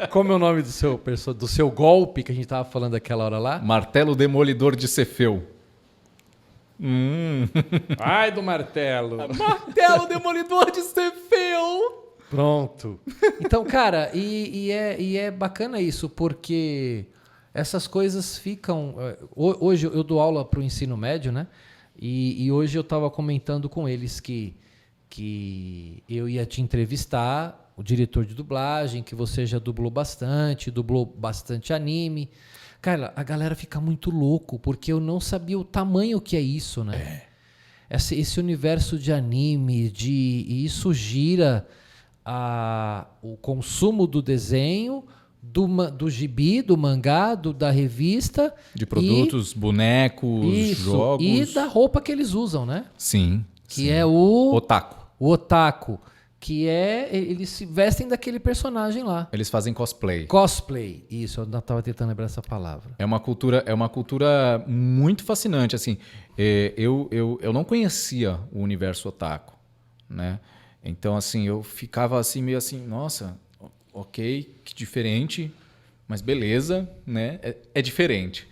Como é o nome do seu golpe que a gente tava falando aquela hora lá? Martelo Demolidor de Cefeu. Ai do martelo. Martelo Demolidor de Cefeu. Pronto. Então, cara, e é bacana isso, porque essas coisas ficam... Hoje eu dou aula para o ensino médio, né? E hoje eu estava comentando com eles que eu ia te entrevistar, o diretor de dublagem, que você já dublou bastante anime. Cara, a galera fica muito louco, porque eu não sabia o tamanho que é isso, né? Esse universo de anime, e isso gira o consumo do desenho do gibi, do mangá, da revista. De produtos, bonecos, jogos. E da roupa que eles usam, né? Sim. Que é o otaku. O otaku. Que eles se vestem daquele personagem lá. Eles fazem cosplay. Cosplay. Isso, eu estava tentando lembrar essa palavra. É uma cultura muito fascinante. Assim, eu não conhecia o universo otaku, né? Então, assim, eu ficava assim, meio assim, nossa, ok, que diferente, mas beleza, né? É diferente.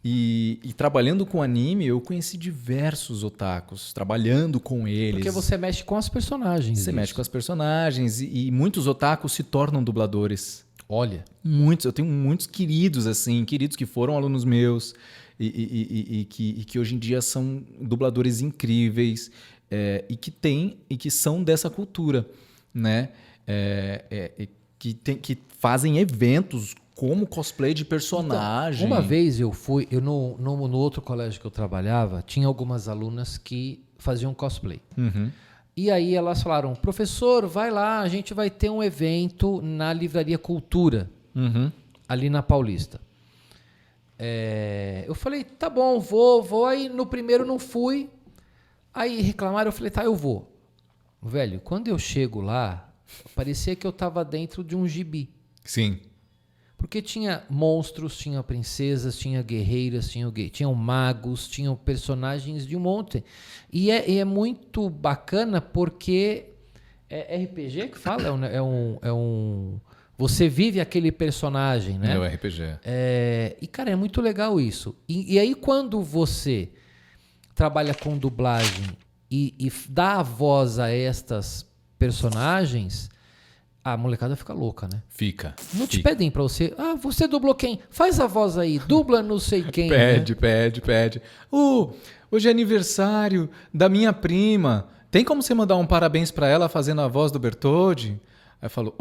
E trabalhando com anime, eu conheci diversos otakus, trabalhando com eles. Porque você mexe com as personagens. Você mexe com as personagens e muitos otakus se tornam dubladores. Olha. Muitos, eu tenho muitos queridos, assim, queridos que foram alunos meus e que hoje em dia são dubladores incríveis e que são dessa cultura, né? Que fazem eventos como cosplay de personagem. Então, uma vez eu fui, no outro colégio que eu trabalhava, tinha algumas alunas que faziam cosplay. Uhum. E aí elas falaram, professor, vai lá, a gente vai ter um evento na Livraria Cultura, ali na Paulista. Eu falei, tá bom, vou. Aí no primeiro não fui. Aí reclamaram, eu falei, tá, eu vou. Velho, quando eu chego lá, parecia que eu tava dentro de um gibi. Sim. Porque tinha monstros, tinha princesas, tinha guerreiras, tinham magos, tinham personagens de um monte. E é muito bacana porque é RPG que fala, você vive aquele personagem, né? É o RPG. E, cara, é muito legal isso. E aí, quando você trabalha com dublagem e dá a voz a estas personagens, a molecada fica louca, né? Fica. Não te pedem pra você. Ah, você dublou quem? Faz a voz aí, dubla não sei quem. Pede. Hoje é aniversário da minha prima. Tem como você mandar um parabéns pra ela fazendo a voz do Bertoldi? Aí eu falo,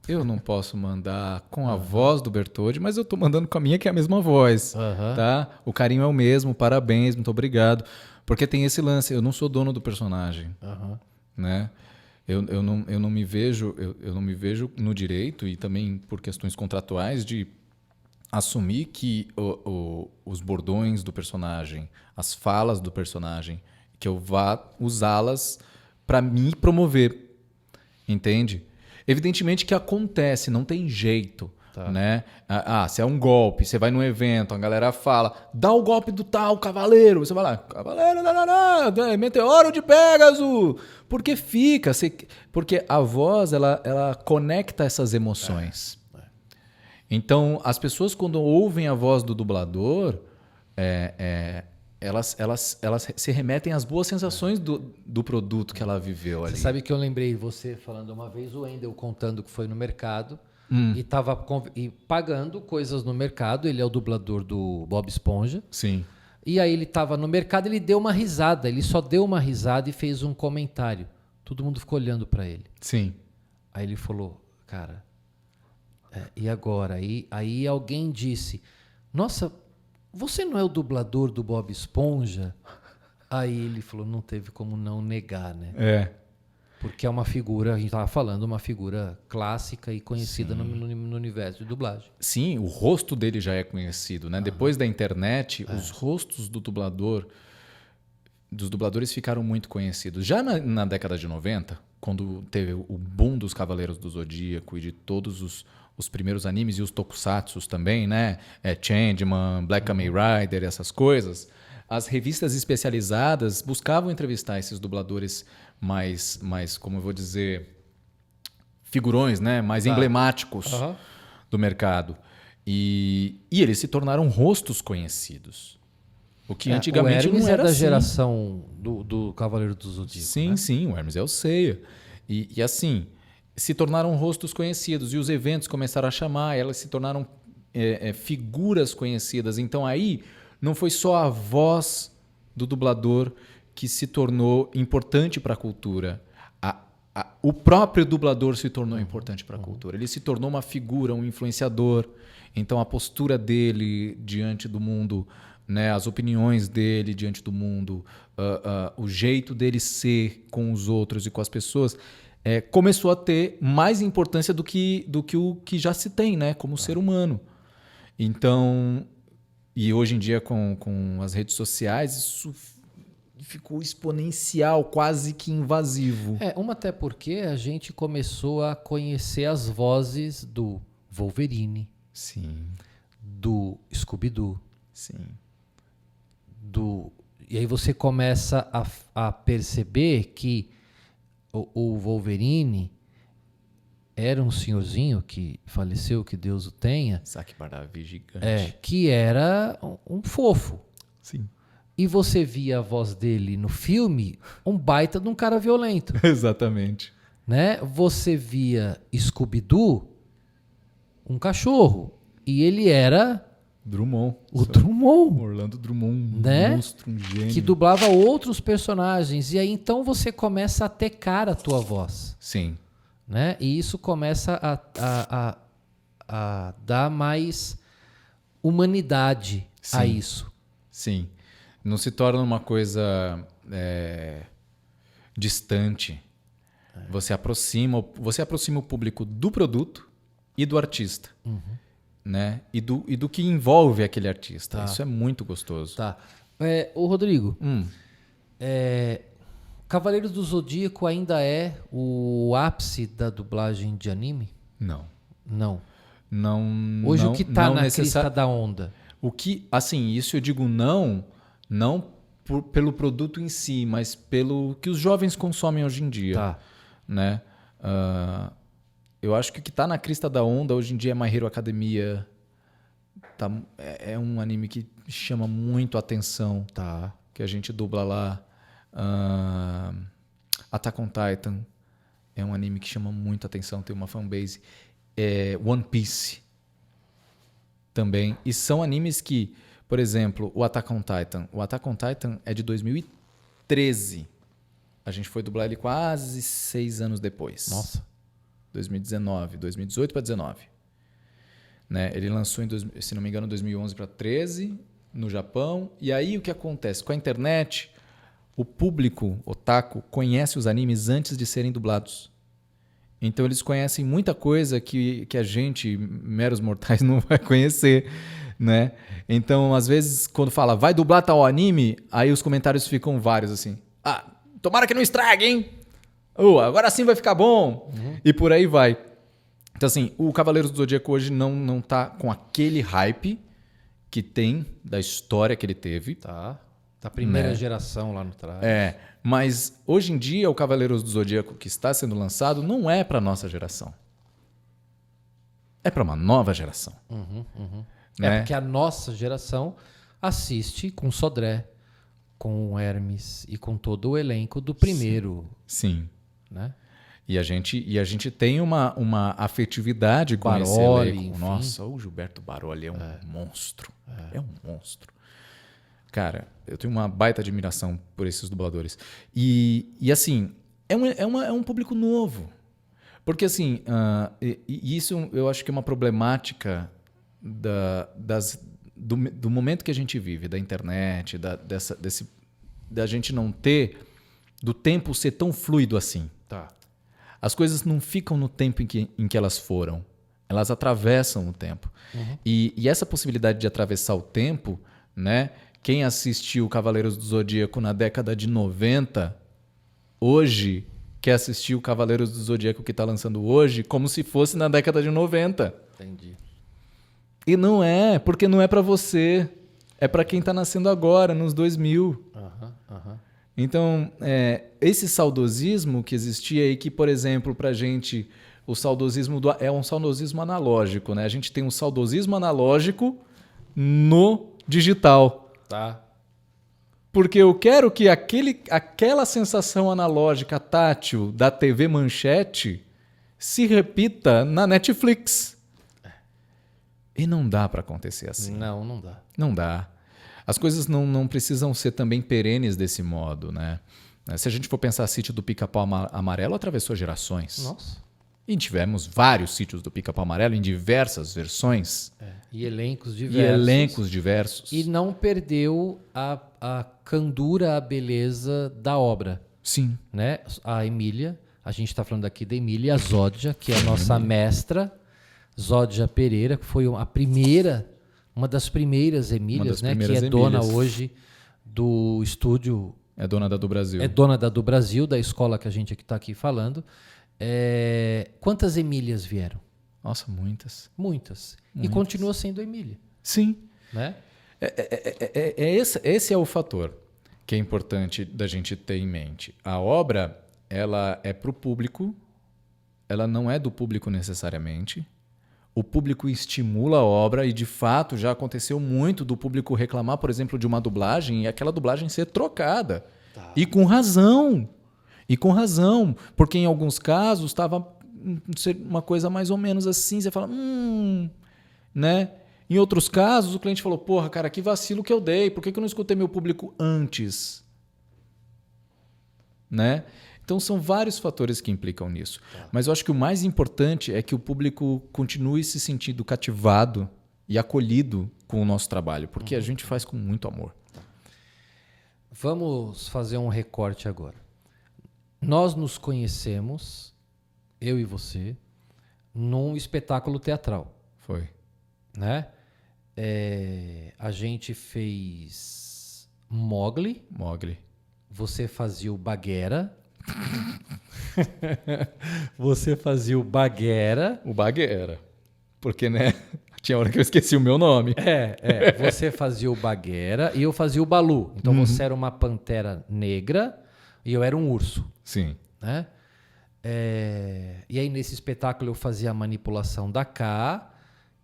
eu não posso mandar com a voz do Bertoldi, mas eu tô mandando com a minha, que é a mesma voz. Tá? O carinho é o mesmo, parabéns, muito obrigado. Porque tem esse lance, eu não sou dono do personagem. Né? Eu não me vejo no direito, e também por questões contratuais, de assumir que os bordões do personagem, as falas do personagem, que eu vá usá-las para me promover. Entende? Evidentemente que acontece, não tem jeito. Tá. Né? Se é um golpe, você vai num evento, a galera fala, dá o golpe do tal cavaleiro. Você vai lá, cavaleiro, meteoro de Pégaso. Porque porque a voz, ela conecta essas emoções. Então, as pessoas, quando ouvem a voz do dublador, elas se remetem às boas sensações do produto que ela viveu ali. Você sabe que eu lembrei você falando uma vez, o Wendel contando que foi no mercado e estava pagando coisas no mercado. Ele é o dublador do Bob Esponja. Sim. E aí ele estava no mercado, ele deu uma risada. Ele só deu uma risada e fez um comentário. Todo mundo ficou olhando para ele. Sim. Aí ele falou, cara, e agora? Aí alguém disse, nossa, você não é o dublador do Bob Esponja? Aí ele falou, não teve como não negar, né? Porque é uma figura, a gente estava falando, uma figura clássica e conhecida no universo de dublagem. Sim, o rosto dele já é conhecido, né? Depois da internet, os rostos dos dubladores ficaram muito conhecidos. Já na década de 90, quando teve o boom dos Cavaleiros do Zodíaco e de todos os primeiros animes e os tokusatsus também, né? Changeman, Black Kamen Rider, essas coisas, as revistas especializadas buscavam entrevistar esses dubladores mais, como eu vou dizer, figurões, né? Mais emblemáticos do mercado. E eles se tornaram rostos conhecidos. O que antigamente não era da assim. geração do Cavaleiro do Zodíaco. Sim, né? Sim, o Hermes é o Seiya. E assim, se tornaram rostos conhecidos. E os eventos começaram a chamar, elas se tornaram figuras conhecidas. Então aí não foi só a voz do dublador que se tornou importante para a cultura. O próprio dublador se tornou importante para a cultura. Ele se tornou uma figura, um influenciador. Então a postura dele diante do mundo, né, as opiniões dele diante do mundo, o jeito dele ser com os outros e com as pessoas, começou a ter mais importância do que o que já se tem, né? Como ser humano. Então, e hoje em dia com as redes sociais, isso ficou exponencial, quase que invasivo. Até porque a gente começou a conhecer as vozes do Wolverine, Sim, do Scooby-Doo, sim. E aí você começa a perceber que o Wolverine era um senhorzinho que faleceu, que Deus o tenha, Saque Baravi gigante. que era um fofo. Sim. E você via a voz dele no filme, um baita de um cara violento. Exatamente. Né? Você via Scooby-Doo, um cachorro. E ele era Drummond. o Drummond, Orlando Drummond, né? um monstro, um gênio. Que dublava outros personagens. E aí então você começa a ter cara a tua voz. Sim. Né? E isso começa a dar mais humanidade a isso. Sim. Não se torna uma coisa distante. Você aproxima o público do produto e do artista. Né? E do que envolve aquele artista. Tá. Isso é muito gostoso. Tá. Ô Rodrigo, Hum. Cavaleiros do Zodíaco ainda é o ápice da dublagem de anime? Não. Não. Não. Hoje não, o que tá não na crista da onda? O que, assim, isso eu digo não pelo produto em si, mas pelo que os jovens consomem hoje em dia. Tá. Né? Eu acho que o que está na crista da onda hoje em dia é My Hero Academia. É um anime que chama muito a atenção. Tá. Que a gente dubla lá. Attack on Titan é um anime que chama muito a atenção, tem uma fanbase. One Piece também. E são animes que, por exemplo, o Attack on Titan. O Attack on Titan é de 2013. A gente foi dublar ele quase 6 anos depois. Nossa. 2019, 2018 para 2019. Né? Ele lançou, se não me engano, 2011 para 2013 no Japão. E aí o que acontece? Com a internet, o público otaku conhece os animes antes de serem dublados. Então eles conhecem muita coisa que a gente, meros mortais, não vai conhecer. Né? Então, às vezes, quando fala vai dublar tal anime, aí os comentários ficam vários assim. Tomara que não estrague, hein? Agora sim vai ficar bom. E por aí vai. Então, assim, o Cavaleiros do Zodíaco hoje não tá com aquele hype que tem da história que ele teve. Tá. Da primeira geração lá no trás. Mas hoje em dia o Cavaleiros do Zodíaco que está sendo lançado não é para nossa geração. É para uma nova geração. Né? Porque a nossa geração assiste com Sodré, com o Hermes e com todo o elenco do primeiro. Sim. Né? E a gente tem uma afetividade com esse Baroli, elenco. enfim. Nossa, o Gilberto Baroli é um monstro. É um monstro. Cara, eu tenho uma baita admiração por esses dubladores. E assim, é um público novo. Porque assim, isso eu acho que é uma problemática do momento que a gente vive, da internet, da gente não ter, do tempo ser tão fluido assim. Tá. As coisas não ficam no tempo em que elas foram. Elas atravessam o tempo. E essa possibilidade de atravessar o tempo, né? Quem assistiu Cavaleiros do Zodíaco na década de 90, hoje quer assistir o Cavaleiros do Zodíaco que está lançando hoje como se fosse na década de 90. Entendi. E não é, porque não é para você. É para quem está nascendo agora, nos 2000. Então, esse saudosismo que existia e que, por exemplo, para a gente, o saudosismo é um saudosismo analógico. Né? A gente tem um saudosismo analógico no digital. Tá. Porque eu quero que aquela sensação analógica tátil da TV Manchete se repita na Netflix. E não dá para acontecer assim. Não dá. Não dá. As coisas não precisam ser também perenes desse modo, né? Se a gente for pensar sítio do Pica-Pau Amarelo, atravessou gerações. Nossa. E tivemos vários sítios do Pica-Pau Amarelo em diversas versões. E elencos diversos. E não perdeu a candura, a beleza da obra. Sim. Né? A Emília, A gente está falando aqui da Emília Zódia, que é a nossa mestra, Zódia Pereira, que foi a primeira, uma das primeiras Emílias, né? Que é dona hoje do estúdio. É dona da do Brasil. É dona da do Brasil, da escola que a gente está aqui falando. Quantas Emílias vieram? Nossa, muitas. Muitas. E continua sendo Emília. Sim. Né? Esse é o fator que é importante da gente ter em mente. A obra, ela é para o público, ela não é do público necessariamente. O público estimula a obra e, de fato, já aconteceu muito do público reclamar, por exemplo, de uma dublagem e aquela dublagem ser trocada. Tá. E com razão. E com razão. Porque, em alguns casos, estava uma coisa mais ou menos assim. Você fala, né? Em outros casos, o cliente falou, porra, cara, que vacilo que eu dei. Por que eu não escutei meu público antes? Né? Então, são vários fatores que implicam nisso. Tá. Mas eu acho que o mais importante é que o público continue se sentindo cativado e acolhido com o nosso trabalho, porque a gente faz com muito amor. Vamos fazer um recorte agora. Nós nos conhecemos, eu e você, num espetáculo teatral. Foi. Né? A gente fez Mowgli. Você fazia o Bagheera. Você fazia o Bagheera. O Bagheera. Porque, né? Tinha hora que eu esqueci o meu nome. Você fazia o Bagheera e eu fazia o Balu. Então você era uma pantera negra e eu era um urso. Sim. Né? E aí nesse espetáculo eu fazia a manipulação da K,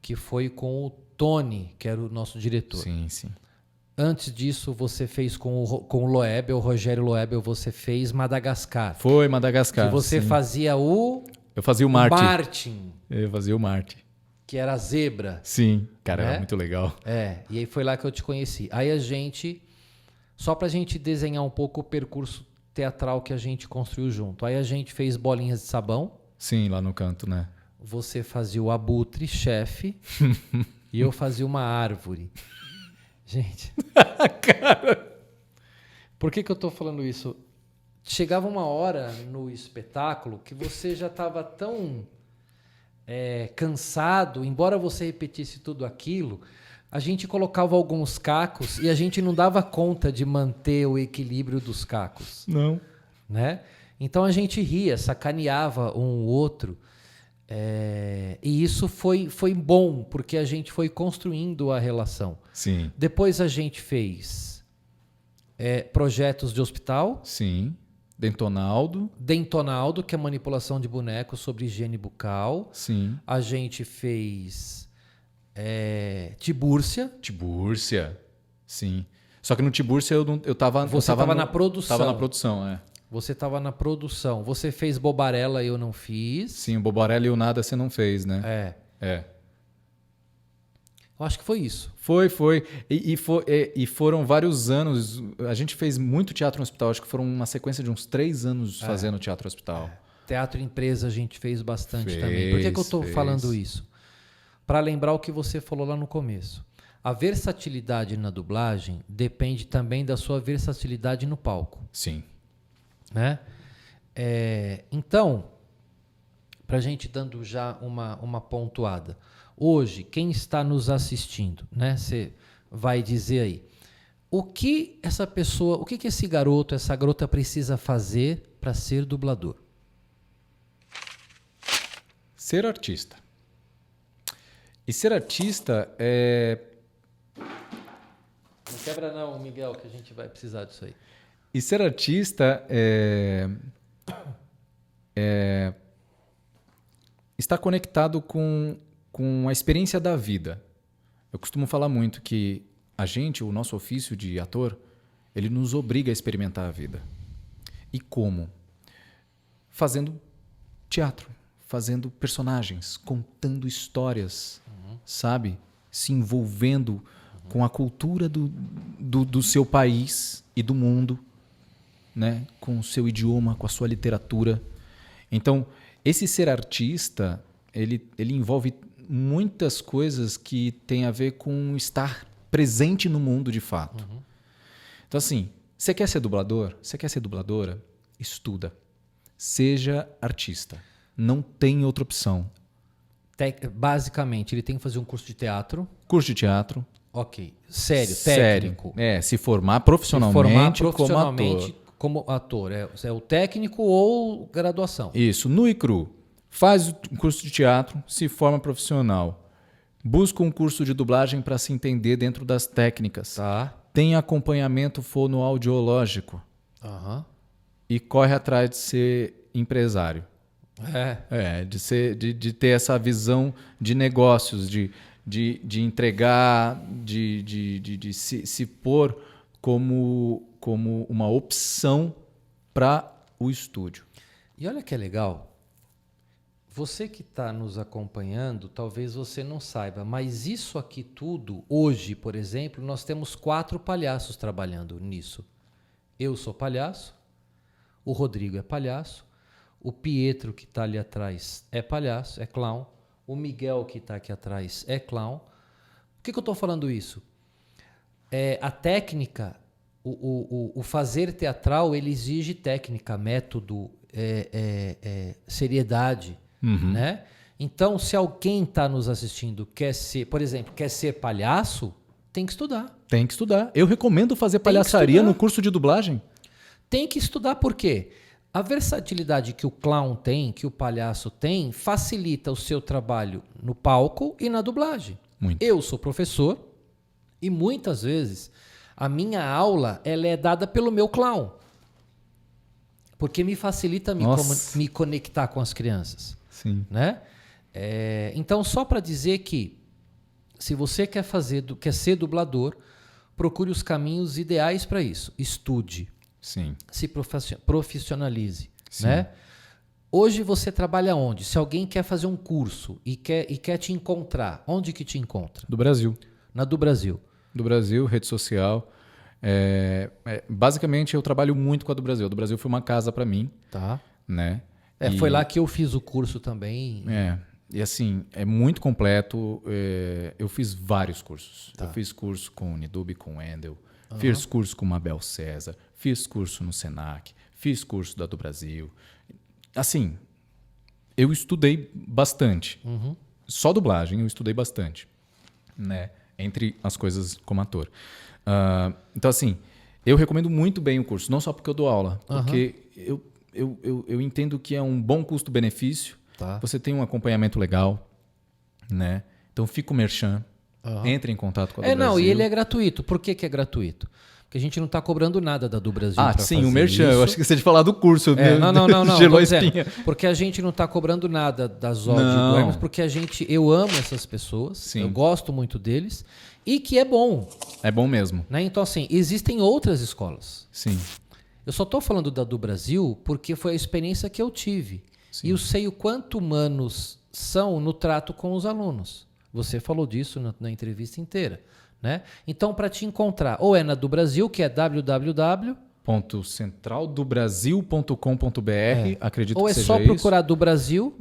que foi com o Tony, que era o nosso diretor. Sim, sim. Antes disso, você fez com o Loebel, o Rogério Loebel, você fez Madagascar. Foi, Madagascar. Que você fazia o... Eu fazia o Martin. Martin. Eu fazia o Martin. Que era a zebra. Sim, cara, era muito legal. E aí foi lá que eu te conheci. Aí a gente... Só pra gente desenhar um pouco o percurso teatral que a gente construiu junto. Aí a gente fez Bolinhas de Sabão. Sim, lá no canto, né? Você fazia o Abutre, chefe. E eu fazia uma árvore. Gente, cara, por que eu tô falando isso? Chegava uma hora no espetáculo que você já estava tão cansado, embora você repetisse tudo aquilo, a gente colocava alguns cacos e a gente não dava conta de manter o equilíbrio dos cacos. Não. Né? Então a gente ria, sacaneava um outro. E isso foi bom, porque a gente foi construindo a relação. Sim. Depois a gente fez projetos de hospital. Sim. Dentonaldo, que é manipulação de bonecos sobre higiene bucal. Sim. A gente fez Tibúrcia. Sim. Só que no Tibúrcia eu tava... Você estava na produção. Estava na produção, Você estava na produção. Você fez Bobarella e eu não fiz. Sim, o Bobarella e o Nada você não fez, né? Eu acho que foi isso. Foi. E foram vários anos. A gente fez muito teatro no hospital. Acho que foram uma sequência de uns 3 anos fazendo teatro no hospital. Teatro empresa a gente fez bastante também. Por que eu estou falando isso? Para lembrar o que você falou lá no começo. A versatilidade na dublagem depende também da sua versatilidade no palco. Sim. Né? Então, para a gente dando já uma pontuada. Hoje, quem está nos assistindo, né? Você vai dizer aí, o que essa pessoa, o que esse garoto, essa garota precisa fazer para ser dublador? Ser artista. E ser artista é... Não quebra não, Miguel, que a gente vai precisar disso aí. E ser artista está conectado com a experiência da vida. Eu costumo falar muito que a gente, o nosso ofício de ator, ele nos obriga a experimentar a vida. E como? Fazendo teatro, fazendo personagens, contando histórias, sabe? Se envolvendo com a cultura do seu país e do mundo, né? Com o seu idioma, com a sua literatura. Então, esse ser artista, ele envolve muitas coisas que têm a ver com estar presente no mundo de fato. Então, assim, você quer ser dublador? Você quer ser dubladora? Estuda. seja artista. Não tem outra opção. Basicamente, ele tem que fazer um curso de teatro. Curso de teatro. Ok. Sério, técnico. Se formar profissionalmente, como ator. É o técnico ou graduação. Isso, nu e cru. Faz um curso de teatro, se forma profissional. Busca um curso de dublagem para se entender dentro das técnicas. Tá. Tem acompanhamento fonoaudiológico. Aham. E corre atrás de ser empresário. De ter essa visão de negócios, de entregar, de se pôr como uma opção para o estúdio. E olha que é legal. Você que está nos acompanhando, talvez você não saiba, mas isso aqui tudo, hoje, por exemplo, nós temos 4 palhaços trabalhando nisso. Eu sou palhaço, o Rodrigo é palhaço, o Pietro, que está ali atrás, é palhaço, é clown, o Miguel, que está aqui atrás, é clown. Por que eu estou falando isso? A técnica, o fazer teatral, ele exige técnica, método, seriedade. Uhum. Né? Então, se alguém está nos assistindo, quer ser palhaço, tem que estudar. Tem que estudar. Eu recomendo fazer palhaçaria no curso de dublagem. Tem que estudar por quê? A versatilidade que o clown tem, que o palhaço tem, facilita o seu trabalho no palco e na dublagem. Muito. Eu sou professor e muitas vezes a minha aula ela é dada pelo meu clown. Porque me facilita me conectar com as crianças. Sim. Né? Então, só para dizer que se você quer ser dublador, procure os caminhos ideais para isso. Estude. Sim. Se profissionalize. Sim. Né? Hoje você trabalha onde? Se alguém quer fazer um curso e quer te encontrar, onde que te encontra? Do Brasil. Na do Brasil. Do Brasil, rede social. Basicamente, eu trabalho muito com a do Brasil. A do Brasil foi uma casa para mim. Tá. Né? Foi lá que eu fiz o curso também. E assim, é muito completo. Eu fiz vários cursos. Tá. Eu fiz curso com o Nidub, com o Wendel. Fiz curso com o Mabel César. Fiz curso no Senac. Fiz curso da do Brasil. Assim, eu estudei bastante. Uhum. Só dublagem eu estudei bastante. Né? Entre as coisas como ator. Então, assim, eu recomendo muito bem o curso. Não só porque eu dou aula. Porque eu entendo que é um bom custo-benefício. Tá. Você tem um acompanhamento legal, né? Então fica o merchan, entre em contato com a do Brasil. E ele é gratuito. Por que é gratuito? Porque a gente não está cobrando nada da do Brasil. Sim, o merchan. Eu acho que você de falar do curso. Não. Gelou a espinha. Porque a gente não está cobrando nada das Zod do Hermes, porque eu amo essas pessoas, Sim. eu gosto muito deles, e que é bom. É bom mesmo. Né? Então, assim, existem outras escolas. Sim. Eu só estou falando da do Brasil porque foi a experiência que eu tive. Sim. E eu sei o quanto humanos são no trato com os alunos. Você falou disso na entrevista inteira. Né? Então, para te encontrar, ou é na do Brasil, que é www.centraldobrasil.com.br, acredito que seja isso. Ou é só procurar do Brasil.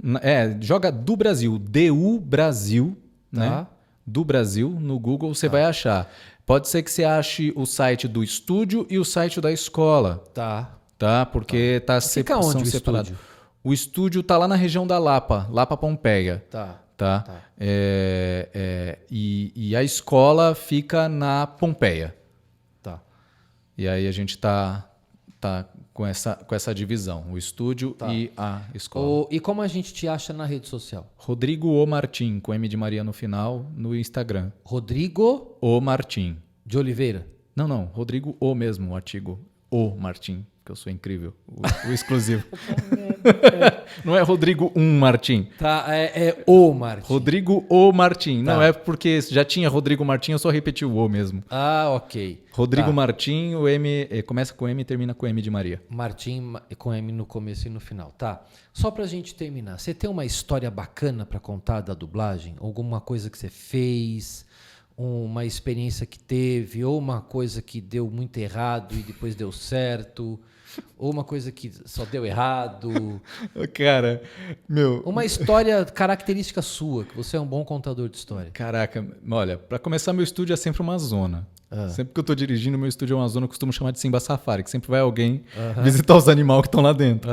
Joga do Brasil, DU Brasil, tá. né? Do Brasil, no Google você vai achar. Pode ser que você ache o site do estúdio e o site da escola. Tá. Porque Fica onde o separado. estúdio? O estúdio está lá na região da Lapa Pompeia. Tá. E a escola fica na Pompeia. Tá. E aí a gente tá com essa divisão, o estúdio e a escola. E como a gente te acha na rede social? Rodrigo O Martim, com M de Maria no final, no Instagram. Rodrigo O Martim. de Oliveira? Não, Rodrigo O mesmo, o artigo O Martim, que eu sou incrível, o exclusivo. Não é Rodrigo Martim. Tá, é O Martim. Rodrigo O Martim. Tá. Não, é porque já tinha Rodrigo Martim, eu só repeti o O mesmo. Ok. Rodrigo Martim, o M começa com M e termina com M de Maria. Martim com M no começo e no final. Tá. Só pra gente terminar, você tem uma história bacana pra contar da dublagem? Alguma coisa que você fez, uma experiência que teve, ou uma coisa que deu muito errado e depois deu certo? Ou uma coisa que só deu errado? Cara, meu... Uma história característica sua, que você é um bom contador de história. Caraca, olha, pra começar, meu estúdio é sempre uma zona. Sempre que eu tô dirigindo, meu estúdio é uma zona que eu costumo chamar de Simba Safari, que sempre vai alguém visitar os animais que estão lá dentro.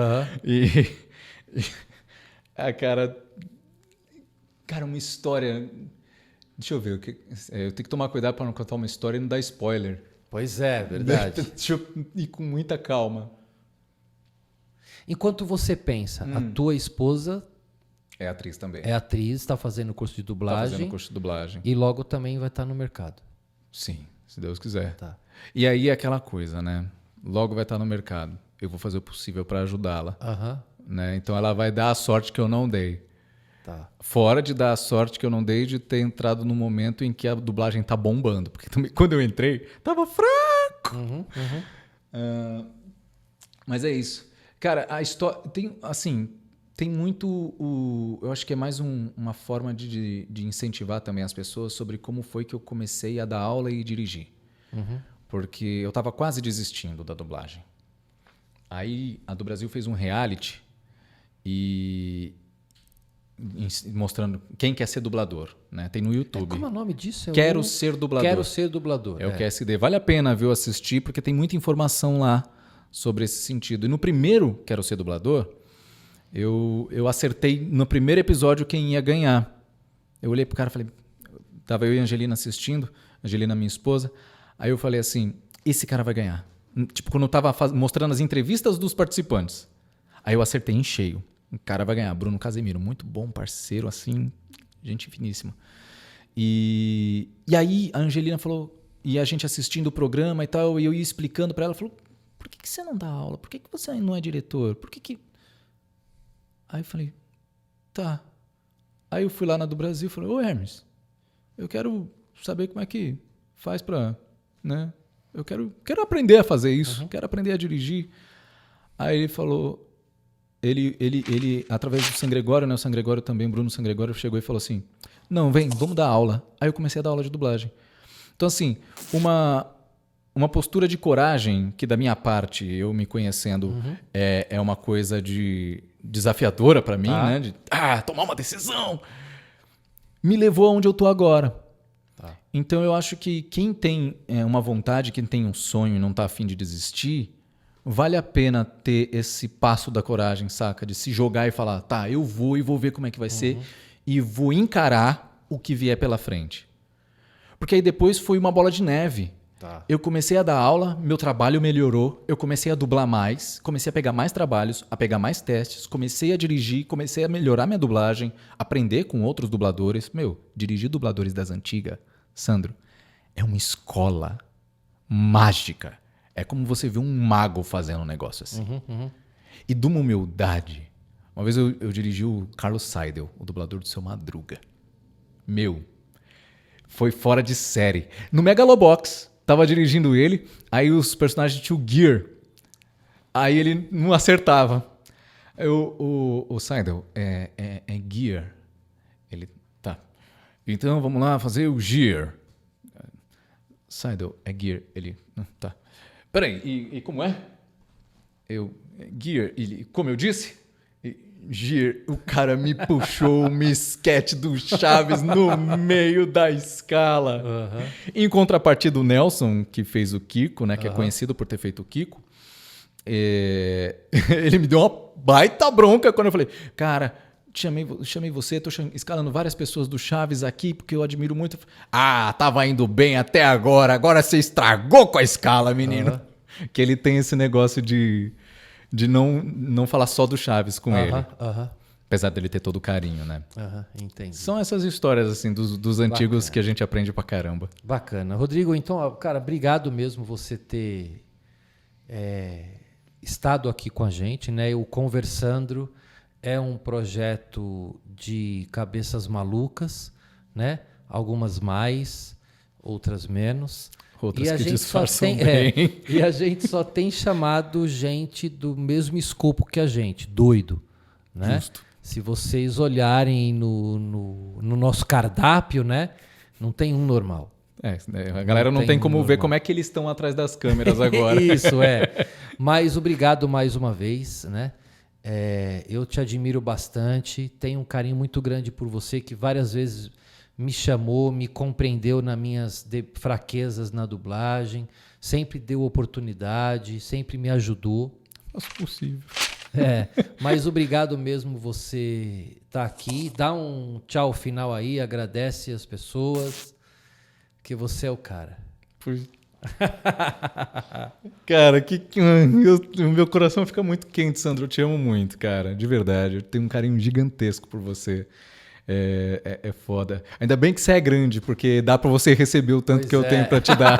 Cara, uma história... Deixa eu ver, eu tenho que tomar cuidado para não contar uma história e não dar spoiler. Pois é, verdade. Deixa eu ir com muita calma. Enquanto você pensa, a tua esposa é atriz também. É atriz, está fazendo curso de dublagem. Está fazendo curso de dublagem. E logo também vai estar no mercado. Sim, se Deus quiser. Tá. E aí é aquela coisa, né? Logo vai estar no mercado. Eu vou fazer o possível para ajudá-la. Né? Então ela vai dar a sorte que eu não dei. Tá. Fora de dar a sorte que eu não dei de ter entrado no momento em que a dublagem tá bombando. Porque também, quando eu entrei, tava fraco. Mas é isso. Cara, a história... Tem muito... eu acho que é mais uma forma de incentivar também as pessoas sobre como foi que eu comecei a dar aula e dirigir. Porque eu tava quase desistindo da dublagem. Aí a do Brasil fez um reality mostrando quem quer ser dublador, né? Tem no YouTube. Como é o nome disso? Quero ser dublador. Quero ser dublador. É o QSD. Vale a pena, viu, assistir, porque tem muita informação lá sobre esse sentido. E no primeiro Quero Ser Dublador, eu acertei no primeiro episódio quem ia ganhar. Eu olhei pro cara e falei... Tava eu e a Angelina assistindo, Angelina, minha esposa. Aí eu falei assim, esse cara vai ganhar. Tipo, quando eu tava mostrando as entrevistas dos participantes. Aí eu acertei em cheio. O cara vai ganhar. Bruno Casemiro, muito bom, parceiro, assim, gente finíssima. E aí a Angelina falou, e a gente assistindo o programa e tal, e eu ia explicando para ela, falou, por que você não dá aula? Por que você não é diretor? Por que... Aí eu falei, tá. Aí eu fui lá na do Brasil e falei, ô Hermes, eu quero saber como é que faz pra... né? Eu quero aprender a fazer isso, quero aprender a dirigir. Aí ele falou... Ele, através do San Gregório, né? O San Gregório também, Bruno San Gregório, chegou e falou assim, não, vem, vamos dar aula. Aí eu comecei a dar aula de dublagem. Então, assim, uma postura de coragem, que da minha parte, eu me conhecendo, é uma coisa desafiadora para mim, né? De tomar uma decisão, me levou aonde eu tô agora. Então, eu acho que quem tem uma vontade, quem tem um sonho e não tá afim de desistir, vale a pena ter esse passo da coragem, saca? De se jogar e falar, tá, eu vou e vou ver como é que vai ser e vou encarar o que vier pela frente. Porque aí depois foi uma bola de neve. Eu comecei a dar aula, meu trabalho melhorou, eu comecei a dublar mais, comecei a pegar mais trabalhos, a pegar mais testes, comecei a dirigir, comecei a melhorar minha dublagem, aprender com outros dubladores. Dirigir dubladores das antigas, Sandro, é uma escola mágica. É como você vê um mago fazendo um negócio assim. E de uma humildade. Uma vez eu dirigi o Carlos Seidel, o dublador do Seu Madruga. Foi fora de série. No Megalobox, tava dirigindo ele, aí os personagens tinham Gear. Aí ele não acertava. O Seidel, é Gear. Ele, tá. Então vamos lá fazer o Gear. Seidel, é Gear. Ele, tá. Peraí, e como é? Gear, como eu disse? Gear, o cara me puxou um esquete do Chaves no meio da escala. Em contrapartida, o Nelson, que fez o Kiko, né, que é conhecido por ter feito o Kiko, ele me deu uma baita bronca quando eu falei, cara, chamei você, tô escalando várias pessoas do Chaves aqui, porque eu admiro muito. Tava indo bem até agora você estragou com a escala, menino. Que ele tem esse negócio de não falar só do Chaves com ele. Apesar dele ter todo o carinho, né? Entendi. São essas histórias, assim, dos antigos que a gente aprende pra caramba. Bacana. Rodrigo, então, cara, obrigado mesmo você ter estado aqui com a gente, né? O Conversandro é um projeto de cabeças malucas, né? Algumas mais, outras menos. Outras que disfarçam bem. E a gente só tem chamado gente do mesmo escopo que a gente, doido, né? Justo. Se vocês olharem no nosso cardápio, né? Não tem um normal. A galera não tem como ver como é que eles estão atrás das câmeras agora. Isso, Mas obrigado mais uma vez, né? Eu te admiro bastante, tenho um carinho muito grande por você, que várias vezes me chamou, me compreendeu nas minhas fraquezas na dublagem, sempre deu oportunidade, sempre me ajudou. Faço o possível. Mas obrigado mesmo você estar aqui. Dá um tchau final aí, agradece as pessoas, que você é o cara. Cara, o meu coração fica muito quente, Sandro. Eu te amo muito, cara. De verdade. Eu tenho um carinho gigantesco por você. É foda. Ainda bem que você é grande, porque dá pra você receber o tanto que eu tenho pra te dar.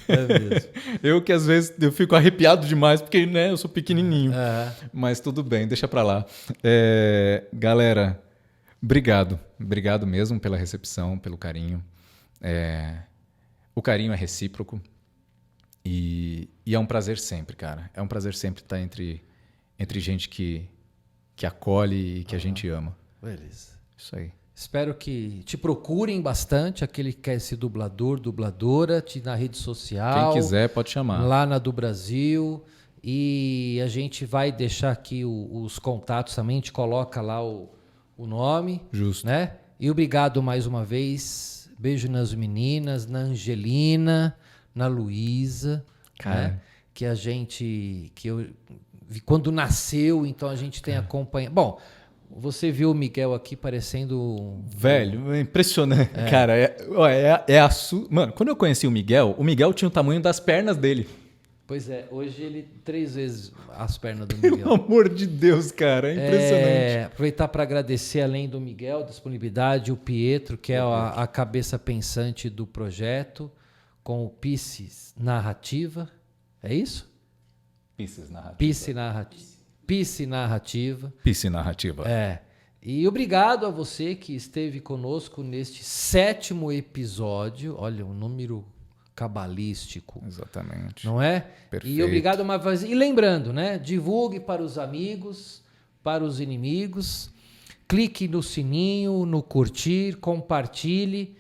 É mesmo. Eu que às vezes eu fico arrepiado demais, porque né, eu sou pequenininho. Mas tudo bem, deixa pra lá. Galera, obrigado. Obrigado mesmo pela recepção, pelo carinho. O carinho é recíproco. E é um prazer sempre, cara. É um prazer sempre estar entre gente que acolhe e que a gente ama. Beleza. Isso aí. Espero que te procurem bastante, aquele que quer ser dublador, dubladora, na rede social. Quem quiser pode chamar. Lá na do Brasil. E a gente vai deixar aqui os contatos também, a gente coloca lá o nome. Justo. Né? E obrigado mais uma vez. Beijo nas meninas, na Angelina, na Luísa. Cara. Né? Quando nasceu, então a gente tem acompanhado. Bom, você viu o Miguel aqui parecendo... Velho, é impressionante. Cara, Mano, quando eu conheci o Miguel tinha o tamanho das pernas dele. Pois é, hoje ele 3 vezes as pernas do Miguel. Pelo amor de Deus, cara, é impressionante. Aproveitar para agradecer, além do Miguel, disponibilidade, o Pietro, que é a cabeça pensante do projeto, com o Pisces Narrativa. É isso? Pisces Narrativa. Pisce Narrativa. E obrigado a você que esteve conosco neste 7º episódio. Olha, um número cabalístico. Exatamente. Não é? Perfeito. E obrigado uma vez. E lembrando, né? Divulgue para os amigos, para os inimigos. Clique no sininho, no curtir, compartilhe.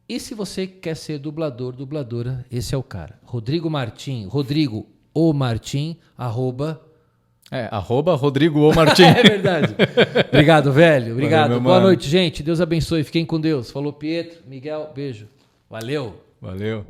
E se você quer ser dublador, dubladora, esse é o cara. Rodrigo Martim, Rodrigo O Martim, @Rodrigo O Martim. É verdade. Obrigado, velho. Obrigado. Valeu, Boa mano. noite, gente. Deus abençoe. Fiquem com Deus. Falou, Pietro. Miguel, beijo. Valeu. Valeu.